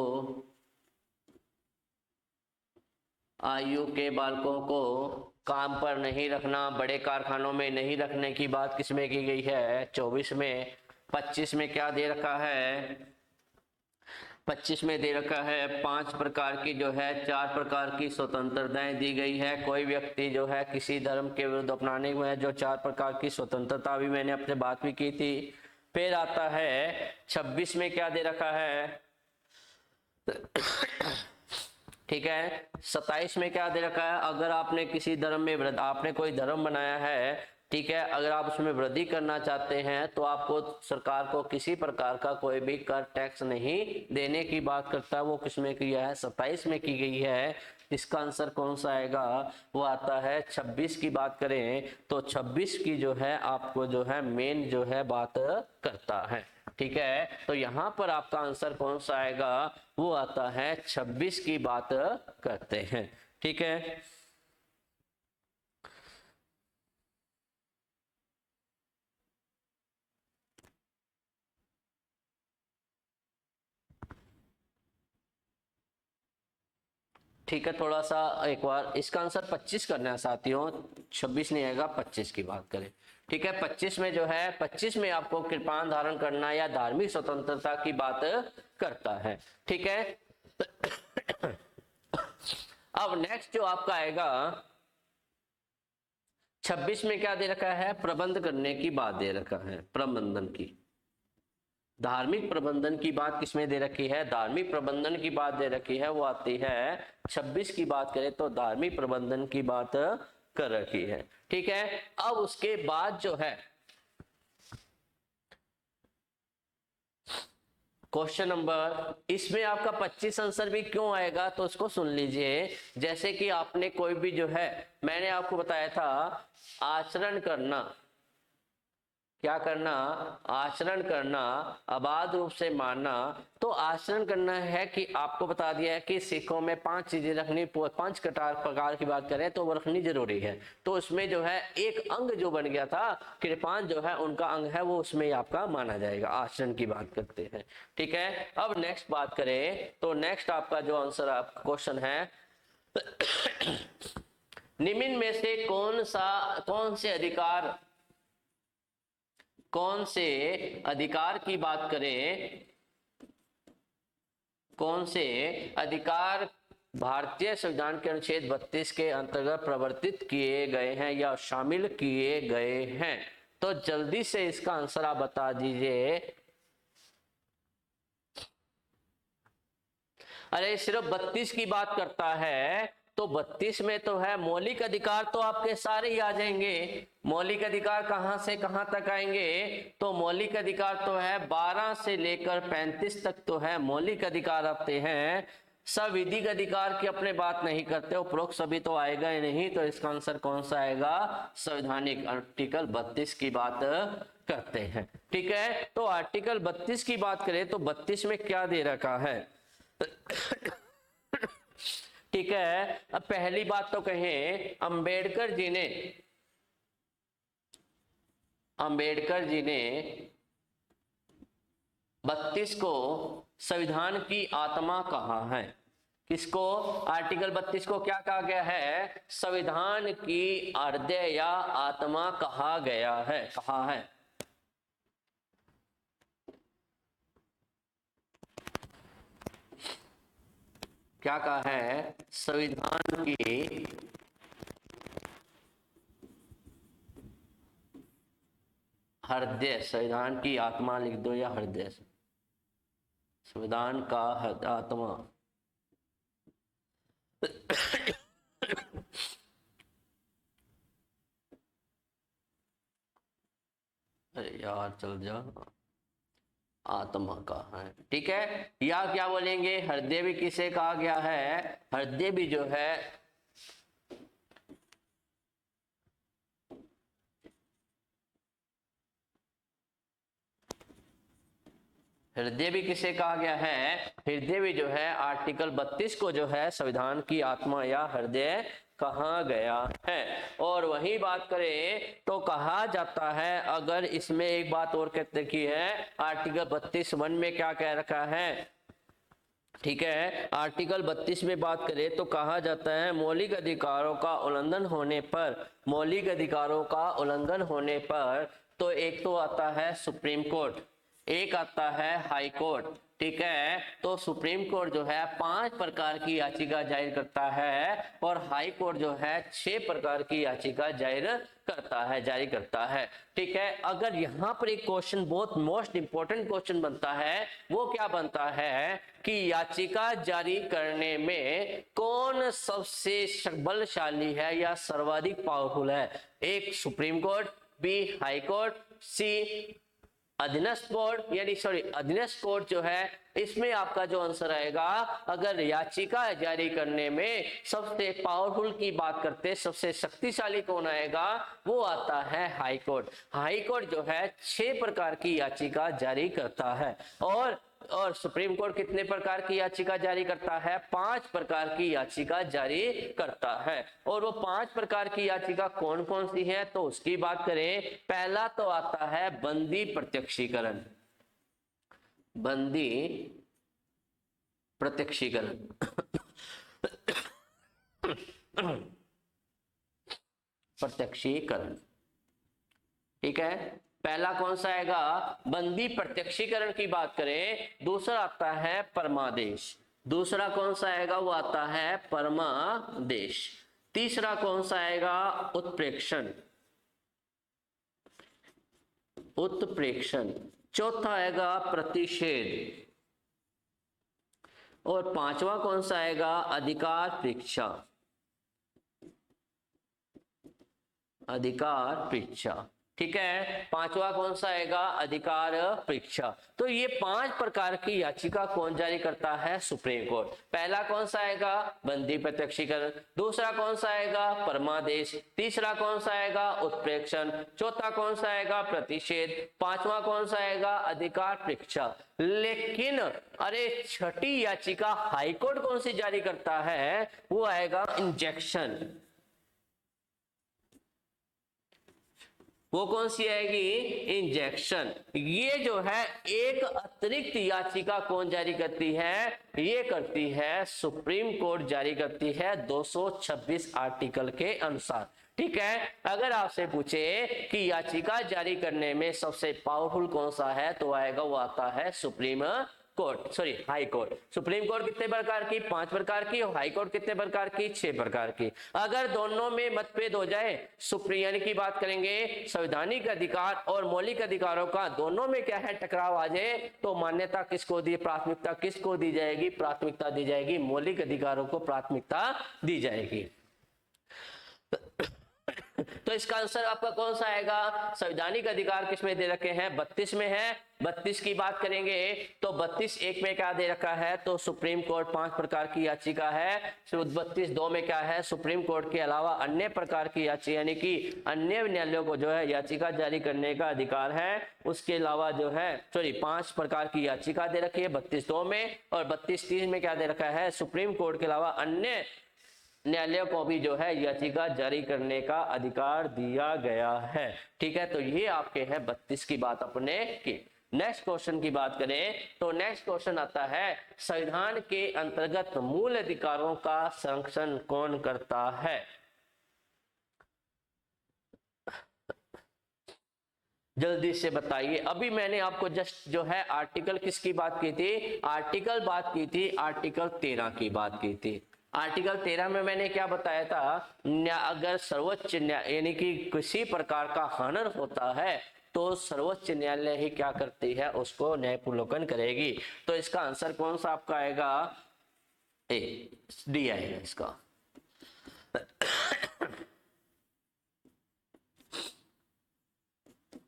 काम पर नहीं रखना, बड़े कारखानों में नहीं रखने की बात किसमें की गई है? 24 में। 25 में क्या दे रखा है? 25 में दे रखा है 5 प्रकार की जो है 4 प्रकार की स्वतंत्रताएं दी गई है। कोई व्यक्ति जो है किसी धर्म के विरुद्ध अपनाने में जो 4 प्रकार की स्वतंत्रता, अभी मैंने आपसे बात भी की थी। फिर आता है 26 में क्या दे रखा है? ठीक है, 27 में क्या दे रखा है? अगर आपने किसी धर्म में आपने कोई धर्म बनाया है, ठीक है, अगर आप उसमें वृद्धि करना चाहते हैं तो आपको सरकार को किसी प्रकार का कोई भी कर टैक्स नहीं देने की बात करता है। वो किसमें किया है? 27 में की गई है। इसका आंसर कौन सा आएगा? वो आता है 26 की बात करें तो 26 की जो है आपको जो है मेन जो है बात करता है। ठीक है, तो यहां पर आपका आंसर कौन सा आएगा? वो आता है 26 की बात करते हैं। ठीक है, ठीक है, थोड़ा सा एक बार इसका आंसर 25 करना है साथियों, 26 नहीं आएगा, 25 की बात करें। ठीक है, 25 में जो है 25 में आपको कृपाण धारण करना या धार्मिक स्वतंत्रता की बात करता है। ठीक है, अब नेक्स्ट जो आपका आएगा 26 में क्या दे रखा है? प्रबंध करने की बात दे रखा है, प्रबंधन की। धार्मिक प्रबंधन की बात किसमें दे रखी है? धार्मिक प्रबंधन की बात दे रखी है, वो आती है 26 की बात करें तो धार्मिक प्रबंधन की बात कर रखी है। ठीक है, अब उसके बाद जो है क्वेश्चन नंबर, इसमें आपका 25 आंसर भी क्यों आएगा तो उसको सुन लीजिए। जैसे कि आपने कोई भी जो है, मैंने आपको बताया था आचरण करना, क्या करना? आचरण करना, अबाध रूप से मानना। तो आचरण करना है कि आपको बता दिया है कि सिखों में 5 चीजें रखनी, 5 प्रकार की बात करें तो वो रखनी जरूरी है। तो उसमें जो है एक अंग जो बन गया था, कृपाण जो है उनका अंग है, वो उसमें आपका माना जाएगा। आचरण की बात करते हैं। ठीक है, अब नेक्स्ट बात करें तो नेक्स्ट आपका जो आंसर आपका क्वेश्चन है निम्न में से कौन से अधिकार की बात करें, कौन से अधिकार भारतीय संविधान के अनुच्छेद 32 के अंतर्गत प्रवर्तित किए गए हैं या शामिल किए गए हैं? तो जल्दी से इसका आंसर आप बता दीजिए। अरे सिर्फ 32 की बात करता है तो 32 में तो है मौलिक अधिकार, तो आपके सारे ही आ जाएंगे। मौलिक अधिकार कहां से कहां तक आएंगे? तो मौलिक अधिकार तो है 12 से लेकर 35 तक तो है मौलिक अधिकार आते हैं। संविधिक अधिकार की अपने बात नहीं करते, उपरोक्त सभी तो आएगा ही नहीं, तो इसका आंसर कौन सा आएगा? संवैधानिक आर्टिकल 32 की बात करते हैं। ठीक है, तो आर्टिकल 32 की बात करें तो 32 में क्या दे रखा है? ठीक है, अब पहली बात तो कहें, अंबेडकर जी ने 32 को संविधान की आत्मा कहा है। किसको? आर्टिकल 32 को क्या कहा गया है? संविधान की हृदय या आत्मा कहा गया है, कहा है। क्या कहा है? संविधान की हृदय, संविधान की आत्मा लिख दो या हृदय, संविधान का आत्मा। अरे यार चल जा, आत्मा का है। ठीक है, या क्या बोलेंगे? हृदय भी किसे कहा गया है? हृदय भी जो है हृदय भी किसे कहा गया है? हृदय भी जो है आर्टिकल 32 को जो है संविधान की आत्मा या हृदय कहा गया है। और वही बात करें तो कहा जाता है, अगर इसमें एक बात और कहते की है, आर्टिकल 32(1) में क्या कह रखा है? ठीक है, आर्टिकल 32 में बात करें तो कहा जाता है, मौलिक अधिकारों का उल्लंघन होने पर, मौलिक अधिकारों का उल्लंघन होने पर, तो एक तो आता है सुप्रीम कोर्ट, एक आता है हाई कोर्ट। ठीक है, तो सुप्रीम कोर्ट जो है 5 प्रकार की याचिका जाहिर करता है और हाई कोर्ट जो है 6 प्रकार की याचिका जारी करता है। ठीक है, अगर यहाँ पर एक क्वेश्चन बहुत मोस्ट इंपोर्टेंट क्वेश्चन बनता है, वो क्या बनता है कि याचिका जारी करने में कौन सबसे बलशाली है या सर्वाधिक पावरफुल है? एक supreme court, B high court, C अधीनस्थ बोर्ड यानी अधीनस्थ कोर्ट जो है। इसमें आपका जो आंसर आएगा, अगर याचिका जारी करने में सबसे पावरफुल की बात करते, सबसे शक्तिशाली कौन आएगा? वो आता है हाई कोर्ट। हाई कोर्ट जो है 6 प्रकार की याचिका जारी करता है और सुप्रीम कोर्ट कितने प्रकार की याचिका जारी करता है? 5 प्रकार की याचिका जारी करता है। और वो 5 प्रकार की याचिका कौन कौन सी है तो उसकी बात करें, पहला तो आता है बंदी प्रत्यक्षीकरण, बंदी प्रत्यक्षीकरण। प्रत्यक्षीकरण, ठीक है, पहला कौन सा आएगा? बंदी प्रत्यक्षीकरण की बात करें। दूसरा आता है परमादेश, दूसरा कौन सा आएगा? वो आता है परमादेश। तीसरा कौन सा आएगा? उत्प्रेक्षण, उत्प्रेक्षण। चौथा आएगा प्रतिषेध और 5वां कौन सा आएगा? अधिकार परीक्षा, अधिकार परीक्षा। ठीक है, 5वां कौन सा आएगा? अधिकार परीक्षा। तो ये 5 प्रकार की याचिका कौन जारी करता है? Supreme court. पहला कौन सा आएगा? बंदी प्रत्यक्षीकरण। दूसरा कौन सा आएगा? परमादेश। तीसरा कौन सा आएगा? उत्प्रेक्षण। चौथा कौन सा आएगा? प्रतिषेध। 5वां कौन सा आएगा? अधिकार परीक्षा। लेकिन अरे छठी याचिका हाईकोर्ट कौन सी जारी करता है? वो आएगा इंजेक्शन। वो कौन सी आएगी? इंजेक्शन। ये जो है एक अतिरिक्त याचिका कौन जारी करती है? ये करती है सुप्रीम कोर्ट जारी करती है 226 आर्टिकल के अनुसार। ठीक है, अगर आपसे पूछे कि याचिका जारी करने में सबसे पावरफुल कौन सा है तो आएगा, वो आता है supreme court, high court. Supreme court कितने प्रकार की? 5 प्रकार की। और हाई कोर्ट कितने प्रकार की? 6 प्रकार की। अगर दोनों में मतभेद हो जाए, सुप्रीम यानी की बात करेंगे संवैधानिक अधिकार और मौलिक अधिकारों का, दोनों में क्या है? टकराव आ जाए तो मान्यता किसको दी? प्राथमिकता किसको दी जाएगी? प्राथमिकता दी जाएगी मौलिक अधिकारों को प्राथमिकता दी जाएगी। तो इसका आंसर आपका कौन सा आएगा? संवैधानिक अधिकार किसमें दे रखे हैं? 32 में है। 32 की बात करेंगे तो 32(1) में क्या दे रखा है? तो सुप्रीम कोर्ट 5 प्रकार की याचिका है। 32(2) में क्या है? सुप्रीम कोर्ट के अलावा अन्य प्रकार की याचिका यानी कि अन्य न्यायालयों को जो है याचिका जारी करने का अधिकार है। उसके अलावा जो है 5 प्रकार की याचिका दे रखी है 32(2) में, और 32(3) में क्या दे रखा है? सुप्रीम कोर्ट के अलावा अन्य न्यायालय को भी जो है याचिका जारी करने का अधिकार दिया गया है। ठीक है, तो ये आपके है 32 की बात अपने की। नेक्स्ट क्वेश्चन की बात करें तो नेक्स्ट क्वेश्चन आता है, संविधान के अंतर्गत मूल अधिकारों का संरक्षण कौन करता है? जल्दी से बताइए। अभी मैंने आपको जस्ट जो है आर्टिकल किसकी बात की थी? आर्टिकल 13 की बात की थी। आर्टिकल 13 में मैंने क्या बताया था? अगर सर्वोच्च न्यायालय यानी कि किसी प्रकार का हनन होता है तो सर्वोच्च न्यायालय ही क्या करती है? उसको न्यायपूर्वकन करेगी। तो इसका आंसर कौन सा आपका आएगा? ए, डी आएगा इसका।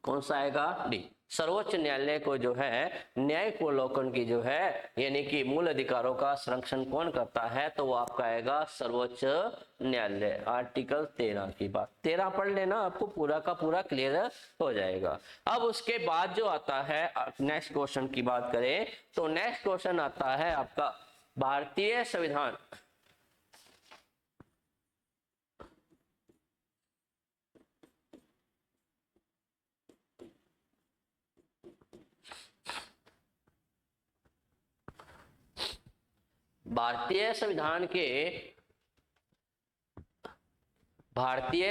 कौन सा आएगा? डी। सर्वोच्च न्यायालय को जो है न्यायपूर्वकन की जो है यानी कि मूल अधिकारों का संरक्षण कौन करता है? तो वो आपका आएगा सर्वोच्च न्यायालय। आर्टिकल 13 की बात 13 पढ़ लेना, आपको पूरा का पूरा क्लियर हो जाएगा। अब उसके बाद जो आता है नेक्स्ट क्वेश्चन की बात करें तो नेक्स्ट क्वेश्चन आता है आपका भारतीय संविधान भारतीय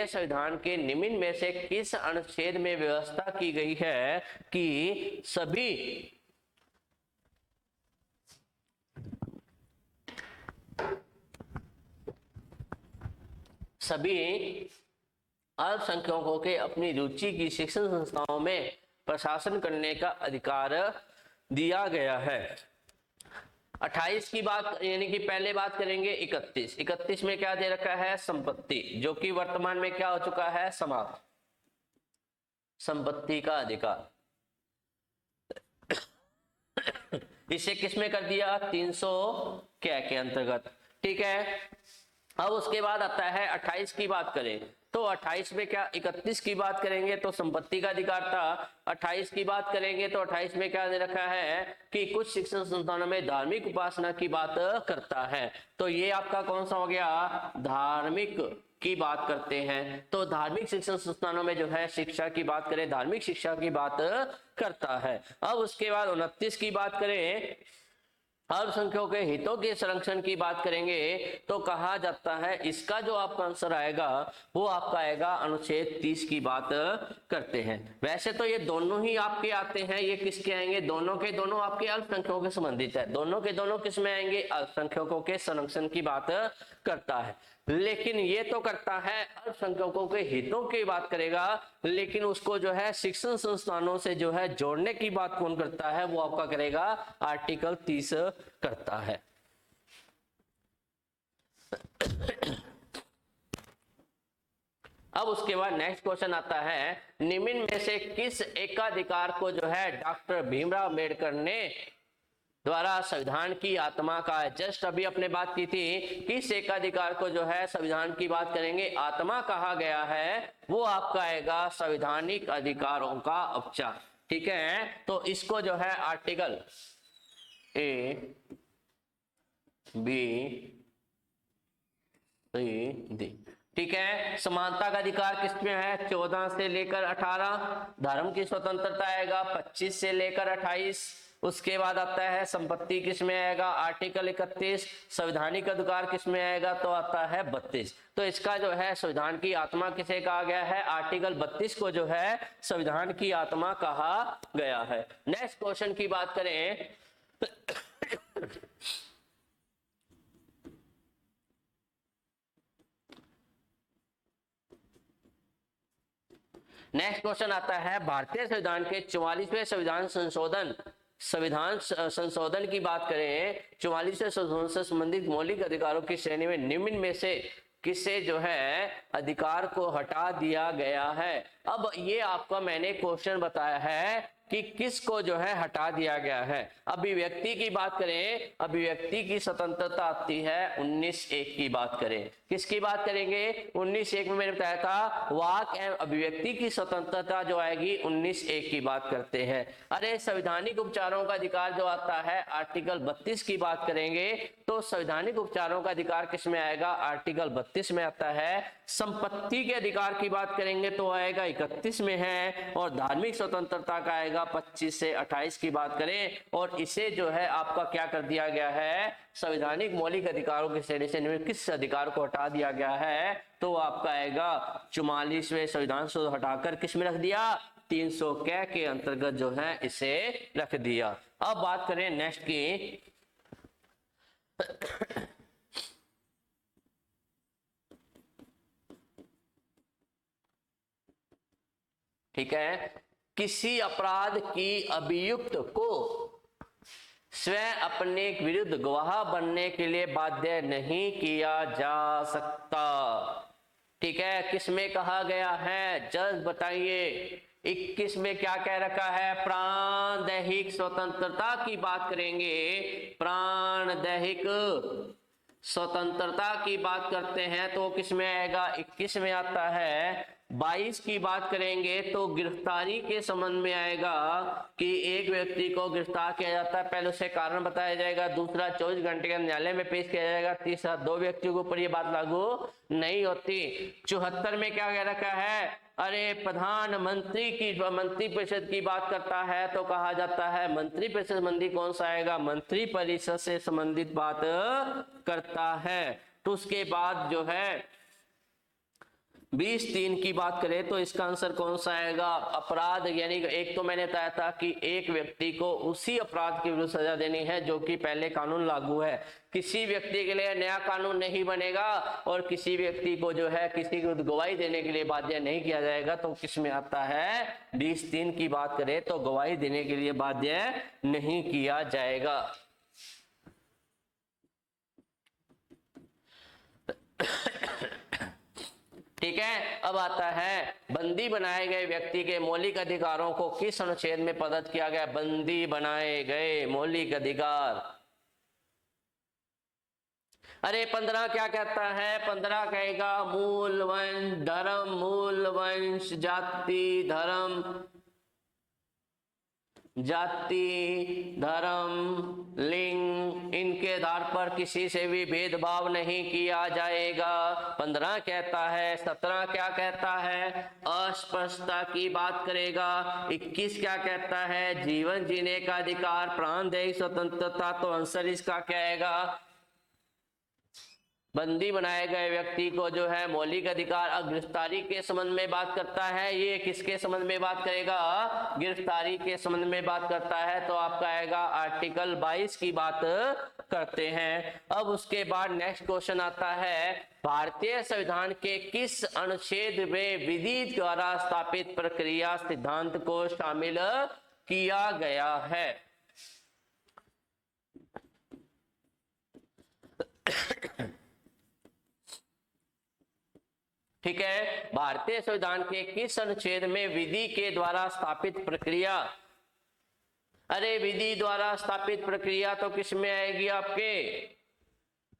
संविधान के निम्न में से किस अनुच्छेद में व्यवस्था की गई है कि सभी अल्पसंख्यकों के अपनी रुचि की शिक्षण संस्थाओं में प्रशासन करने का अधिकार दिया गया है? 28 की बात यानी कि पहले बात करेंगे 31 में क्या दे रखा है? संपत्ति, जो कि वर्तमान में क्या हो चुका है? समाप्त। संपत्ति का अधिकार इसे किसमें कर दिया? 300 क्या के अंतर्गत। ठीक है, अब उसके बाद आता है 28 की बात करें तो 28 में क्या? 31 की बात करेंगे तो संपत्ति का अधिकार था। 28 की बात करेंगे तो 28 में क्या दे रखा है कि कुछ शिक्षण संस्थानों में धार्मिक उपासना की बात करता है। तो ये आपका कौन सा हो गया? धार्मिक की बात करते हैं। तो धार्मिक शिक्षण संस्थानों में जो है शिक्षा की बात करें, धार्मिक शिक्षा की बात करता है। अब उसके बाद 29 की बात करें, अल्पसंख्यकों के हितों के संरक्षण की बात करेंगे तो कहा जाता है, इसका जो आपका आंसर आएगा वो आपका आएगा अनुच्छेद 30 की बात करते हैं। वैसे तो ये दोनों ही आपके आते हैं, ये किसके आएंगे? दोनों के दोनों आपके अल्पसंख्यकों के संबंधित है। दोनों के दोनों किस में आएंगे? अल्पसंख्यकों के संरक्षण की बात करता है। लेकिन ये तो करता है अल्पसंख्यकों के हितों की बात करेगा, लेकिन उसको जो है शिक्षण संस्थानों से जो है जोड़ने की बात कौन करता है? वो आपका करेगा आर्टिकल 30 करता है। अब उसके बाद नेक्स्ट क्वेश्चन आता है, निम्न में से किस एकाधिकार को जो है डॉक्टर भीमराव अम्बेडकर ने द्वारा संविधान की आत्मा का है? जस्ट अभी अपने बात की थी किस एकाधिकार को जो है संविधान की बात करेंगे आत्मा कहा गया है, वो आपका आएगा संवैधानिक अधिकारों का उपचार। ठीक है, तो इसको जो है article A B C D. ठीक है, समानता का अधिकार किसमें है? 14 से लेकर 18। धर्म की स्वतंत्रता आएगा 25 से लेकर 28। उसके बाद आता है संपत्ति किसमें आएगा? आर्टिकल 31। संवैधानिक अधिकार किसमें आएगा? तो आता है 32। तो इसका जो है संविधान की आत्मा किसे कहा गया है? आर्टिकल 32 को जो है संविधान की आत्मा कहा गया है। नेक्स्ट क्वेश्चन की बात करें नेक्स्ट क्वेश्चन आता है, भारतीय संविधान के 44वें संविधान संशोधन की बात करें, 44वें संशोधन से संबंधित मौलिक अधिकारों की श्रेणी में निम्न में से किससे जो है अधिकार को हटा दिया गया है। अब ये आपका मैंने क्वेश्चन बताया है कि किसको जो है हटा दिया गया है। अभिव्यक्ति की बात करें, अभिव्यक्ति की स्वतंत्रता आती है 19(1) की बात करें। किसकी बात करेंगे? 19(1) में मैंने बताया था वाक एवं अभिव्यक्ति की स्वतंत्रता जो आएगी 19(1) की बात करते हैं। अरे संवैधानिक उपचारों का अधिकार जो आता है आर्टिकल 32 की बात करेंगे, तो संवैधानिक उपचारों का अधिकार किस में आएगा? आर्टिकल 32 में आता है। संपत्ति के अधिकार की बात करेंगे तो आएगा 31 में है, और धार्मिक स्वतंत्रता का आएगा 25 से 28 की बात करें। और इसे जो है आपका क्या कर दिया गया है? संवैधानिक मौलिक अधिकारों की श्रेणी से निम्नलिखित किस अधिकार को हटा दिया गया है? तो आपका आएगा 44वें संविधान से हटाकर किस में रख दिया? 300 के अंतर्गत जो है इसे रख दिया। अब बात करें नेक्स्ट की, ठीक है, किसी अपराध की अभियुक्त को स्वयं अपने विरुद्ध गवाह बनने के लिए बाध्य नहीं किया जा सकता। ठीक है, किस में कहा गया है? जज बताइए। 21 में क्या कह रखा है? प्राण दैहिक स्वतंत्रता की बात करेंगे। प्राण दैहिक स्वतंत्रता की बात करते हैं तो किस में आएगा? 21 में आता है। 22 की बात करेंगे तो गिरफ्तारी के संबंध में आएगा कि एक व्यक्ति को गिरफ्तार किया जाता है, पहले उसे कारण बताया जाएगा, दूसरा 24 घंटे के न्यायालय में पेश किया जाएगा, तीसरा 2 व्यक्तियों के ऊपर ये बात लागू नहीं होती। 74 में क्या कह रखा है? अरे प्रधानमंत्री की मंत्री परिषद की बात करता है तो कहा जाता है मंत्री परिषद संबंधी कौन सा आएगा? मंत्री परिषद से संबंधित बात करता है। तो उसके बाद जो है 20(3) की बात करें तो इसका आंसर कौन सा आएगा? अपराध, यानी एक तो मैंने बताया था कि एक व्यक्ति को उसी अपराध की विरुद्ध सजा देनी है जो कि पहले कानून लागू है। किसी व्यक्ति के लिए नया कानून नहीं बनेगा और किसी व्यक्ति को जो है किसी को गवाही देने के लिए बाध्य नहीं किया जाएगा। तो किस में आता है? 20(3) की बात करें तो गवाही देने के लिए बाध्य नहीं किया जाएगा। ठीक है, अब आता है बंदी बनाए गए व्यक्ति के मौलिक अधिकारों को किस अनुच्छेद में प्रदत्त किया गया? बंदी बनाए गए मौलिक अधिकार। अरे 15 क्या कहता है? 15 कहेगा मूल वंश धर्म, मूल वंश जाति धर्म, जाति धर्म लिंग, इनके आधार पर किसी से भी भेदभाव नहीं किया जाएगा। 15 कहता है। 17 क्या कहता है? अस्पृश्यता की बात करेगा। 21 क्या कहता है? जीवन जीने का अधिकार, प्राणदायी स्वतंत्रता। तो आंसर इसका क्या आएगा? बंदी बनाए गए व्यक्ति को जो है मौलिक अधिकार। गिरफ्तारी के संबंध में बात करता है, ये किसके संबंध में बात करेगा? गिरफ्तारी के संबंध में बात करता है तो आपका आएगा आर्टिकल 22 की बात करते हैं। अब उसके बाद नेक्स्ट क्वेश्चन आता है, भारतीय संविधान के किस अनुच्छेद में विधि द्वारा स्थापित प्रक्रिया सिद्धांत को शामिल किया गया है? ठीक है, भारतीय संविधान के किस अनुच्छेद में विधि के द्वारा स्थापित प्रक्रिया? अरे विधि द्वारा स्थापित प्रक्रिया तो किस में आएगी? आपके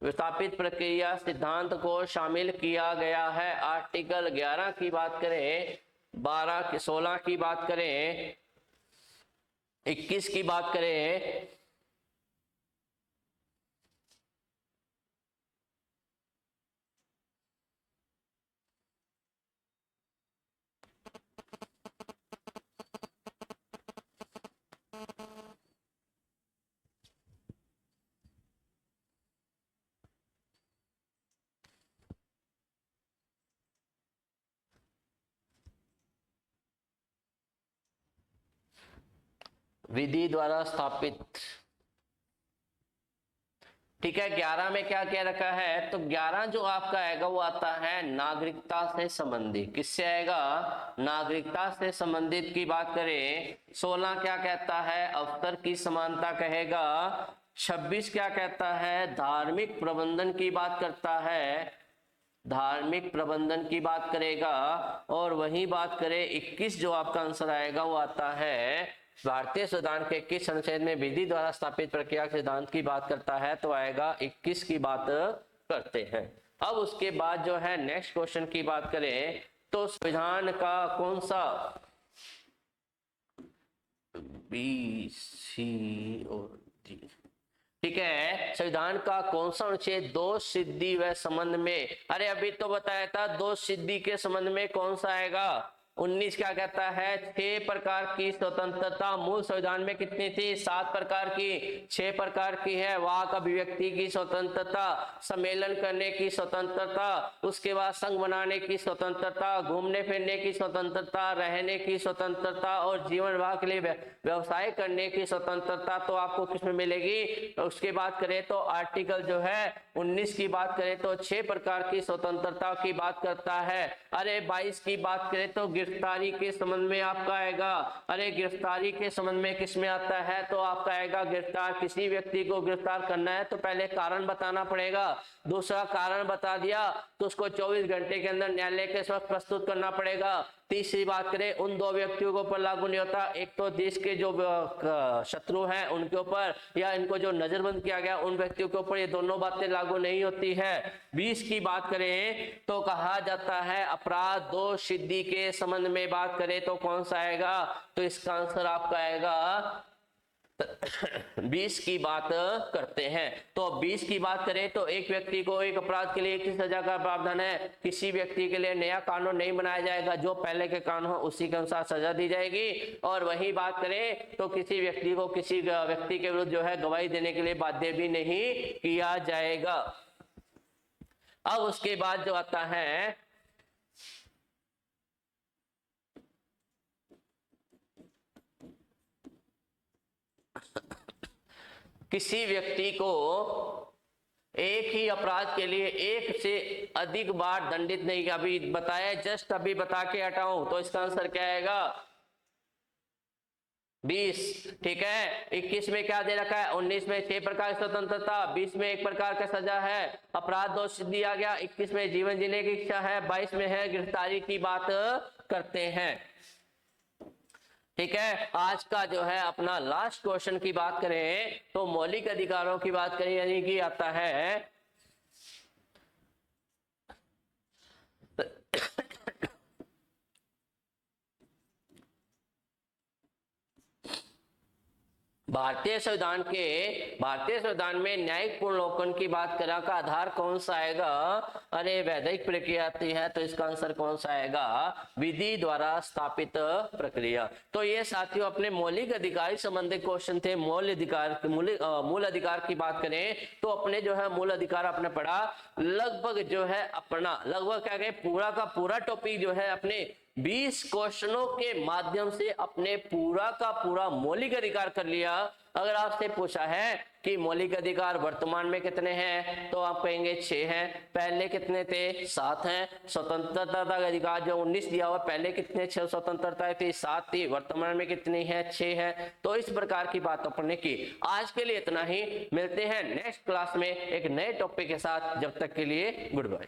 स्थापित प्रक्रिया सिद्धांत को शामिल किया गया है। आर्टिकल 11 की बात करें, 12 16 की बात करें, 21 की बात करें, विधि द्वारा स्थापित। ठीक है, 11 में क्या कह रखा है? तो 11 जो आपका आएगा वो आता है नागरिकता से संबंधित। किससे आएगा? नागरिकता से संबंधित की बात करें। 16 क्या कहता है? अवसर की समानता कहेगा। 26 क्या कहता है? धार्मिक प्रबंधन की बात करता है। धार्मिक प्रबंधन की बात करेगा। और वही बात करें 21 जो आपका आंसर आएगा वो आता है भारतीय संविधान के 21 अनुच्छेद में विधि द्वारा स्थापित प्रक्रिया के सिद्धांत की बात करता है, तो आएगा 21 की बात करते हैं। अब उसके बाद जो है नेक्स्ट क्वेश्चन की बात करें तो संविधान का कौन सा बी सी और डी, ठीक है, संविधान का कौन सा अनुच्छेद दोष सिद्धि व संबंध में, अरे अभी तो बताया था दोष सिद्धि के संबंध में कौन सा आएगा। 19 क्या कहता है 6 प्रकार की स्वतंत्रता, मूल संविधान में कितनी थी 7 प्रकार की, 6 प्रकार की है। वाक अभिव्यक्ति की स्वतंत्रता, सम्मेलन करने की स्वतंत्रता, उसके बाद संघ बनाने की स्वतंत्रता, घूमने फिरने की स्वतंत्रता, रहने की स्वतंत्रता और जीवन निर्वाह के लिए व्यवसाय करने की स्वतंत्रता। तो आपको किसमें मिलेगी। उसके बात करें तो आर्टिकल जो है 19 की बात करें तो 6 प्रकार की स्वतंत्रता की बात करता है। अरे 22 की बात करें तो गिरफ्तारी के संबंध में आपका आएगा। अरे गिरफ्तारी के संबंध में किस में आता है तो आपका आएगा गिरफ्तार, किसी व्यक्ति को गिरफ्तार करना है तो पहले कारण बताना पड़ेगा, दूसरा कारण बता दिया तो उसको 24 घंटे के अंदर न्यायालय के समक्ष प्रस्तुत करना पड़ेगा। तीसरी बात करें उन 2 व्यक्तियों के ऊपर लागू नहीं होता, एक तो देश के जो शत्रु हैं उनके ऊपर या इनको जो नजरबंद किया गया उन व्यक्तियों के ऊपर, ये दोनों बातें लागू नहीं होती है। 20 की बात करें तो कहा जाता है अपराध दोष सिद्धि के संबंध में बात करें तो कौन सा आएगा, तो इसका आंसर आपका आएगा 20 की बात करते हैं। तो 20 की बात करें तो एक व्यक्ति को एक अपराध के लिए एक ही सजा का प्रावधान है, किसी व्यक्ति के लिए नया कानून नहीं बनाया जाएगा, जो पहले के कानून हो उसी के अनुसार सजा दी जाएगी। और वही बात करें तो किसी व्यक्ति को किसी व्यक्ति के विरुद्ध जो है गवाही देने के लिए बाध्य भी नहीं किया जाएगा। अब उसके बाद जो आता है किसी व्यक्ति को एक ही अपराध के लिए एक से अधिक बार दंडित नहीं किया, अभी बताया जस्ट अभी बता के हटाऊं तो इसका आंसर क्या आएगा 20, ठीक है। 21 में क्या दे रखा है 19 में 6 प्रकार की स्वतंत्रता, 20 में 1 प्रकार का सजा है, अपराध दोष सिद्धि आ गया, 21 में जीवन जीने की इच्छा है, 22 में है गिरफ्तारी की बात करते हैं, ठीक है। आज का जो है अपना लास्ट क्वेश्चन की बात करें तो मौलिक अधिकारों की बात करें, यानी कि आता है भारतीय संविधान में न्यायिक पूर्णावलोकन की बात करें का आधार कौन सा आएगा। अरे वैधानिक प्रक्रिया आती है तो इसका आंसर कौन सा आएगा विधि द्वारा स्थापित प्रक्रिया। तो ये साथियों अपने मौलिक अधिकार संबंधित क्वेश्चन थे। मूल अधिकार की बात करें तो अपने जो है मूल अधिकार आपने पढ़ा, लगभग जो है अपना लगभग क्या कहें पूरा का पूरा टॉपिक जो है अपने 20 क्वेश्चनों के माध्यम से अपने पूरा का पूरा मौलिक अधिकार कर लिया। अगर आपसे पूछा है कि मौलिक अधिकार वर्तमान में कितने हैं तो आप कहेंगे 6 हैं, पहले कितने थे 7 हैं। स्वतंत्रता का अधिकार जो 19 दिया हुआ, पहले कितने 6 स्वतंत्रता थी 7 थी, वर्तमान में कितनी है 6 है। तो इस प्रकार की बात अपने की। आज के लिए इतना ही, मिलते हैं नेक्स्ट क्लास में एक नए टॉपिक के साथ, जब तक के लिए गुड बाय।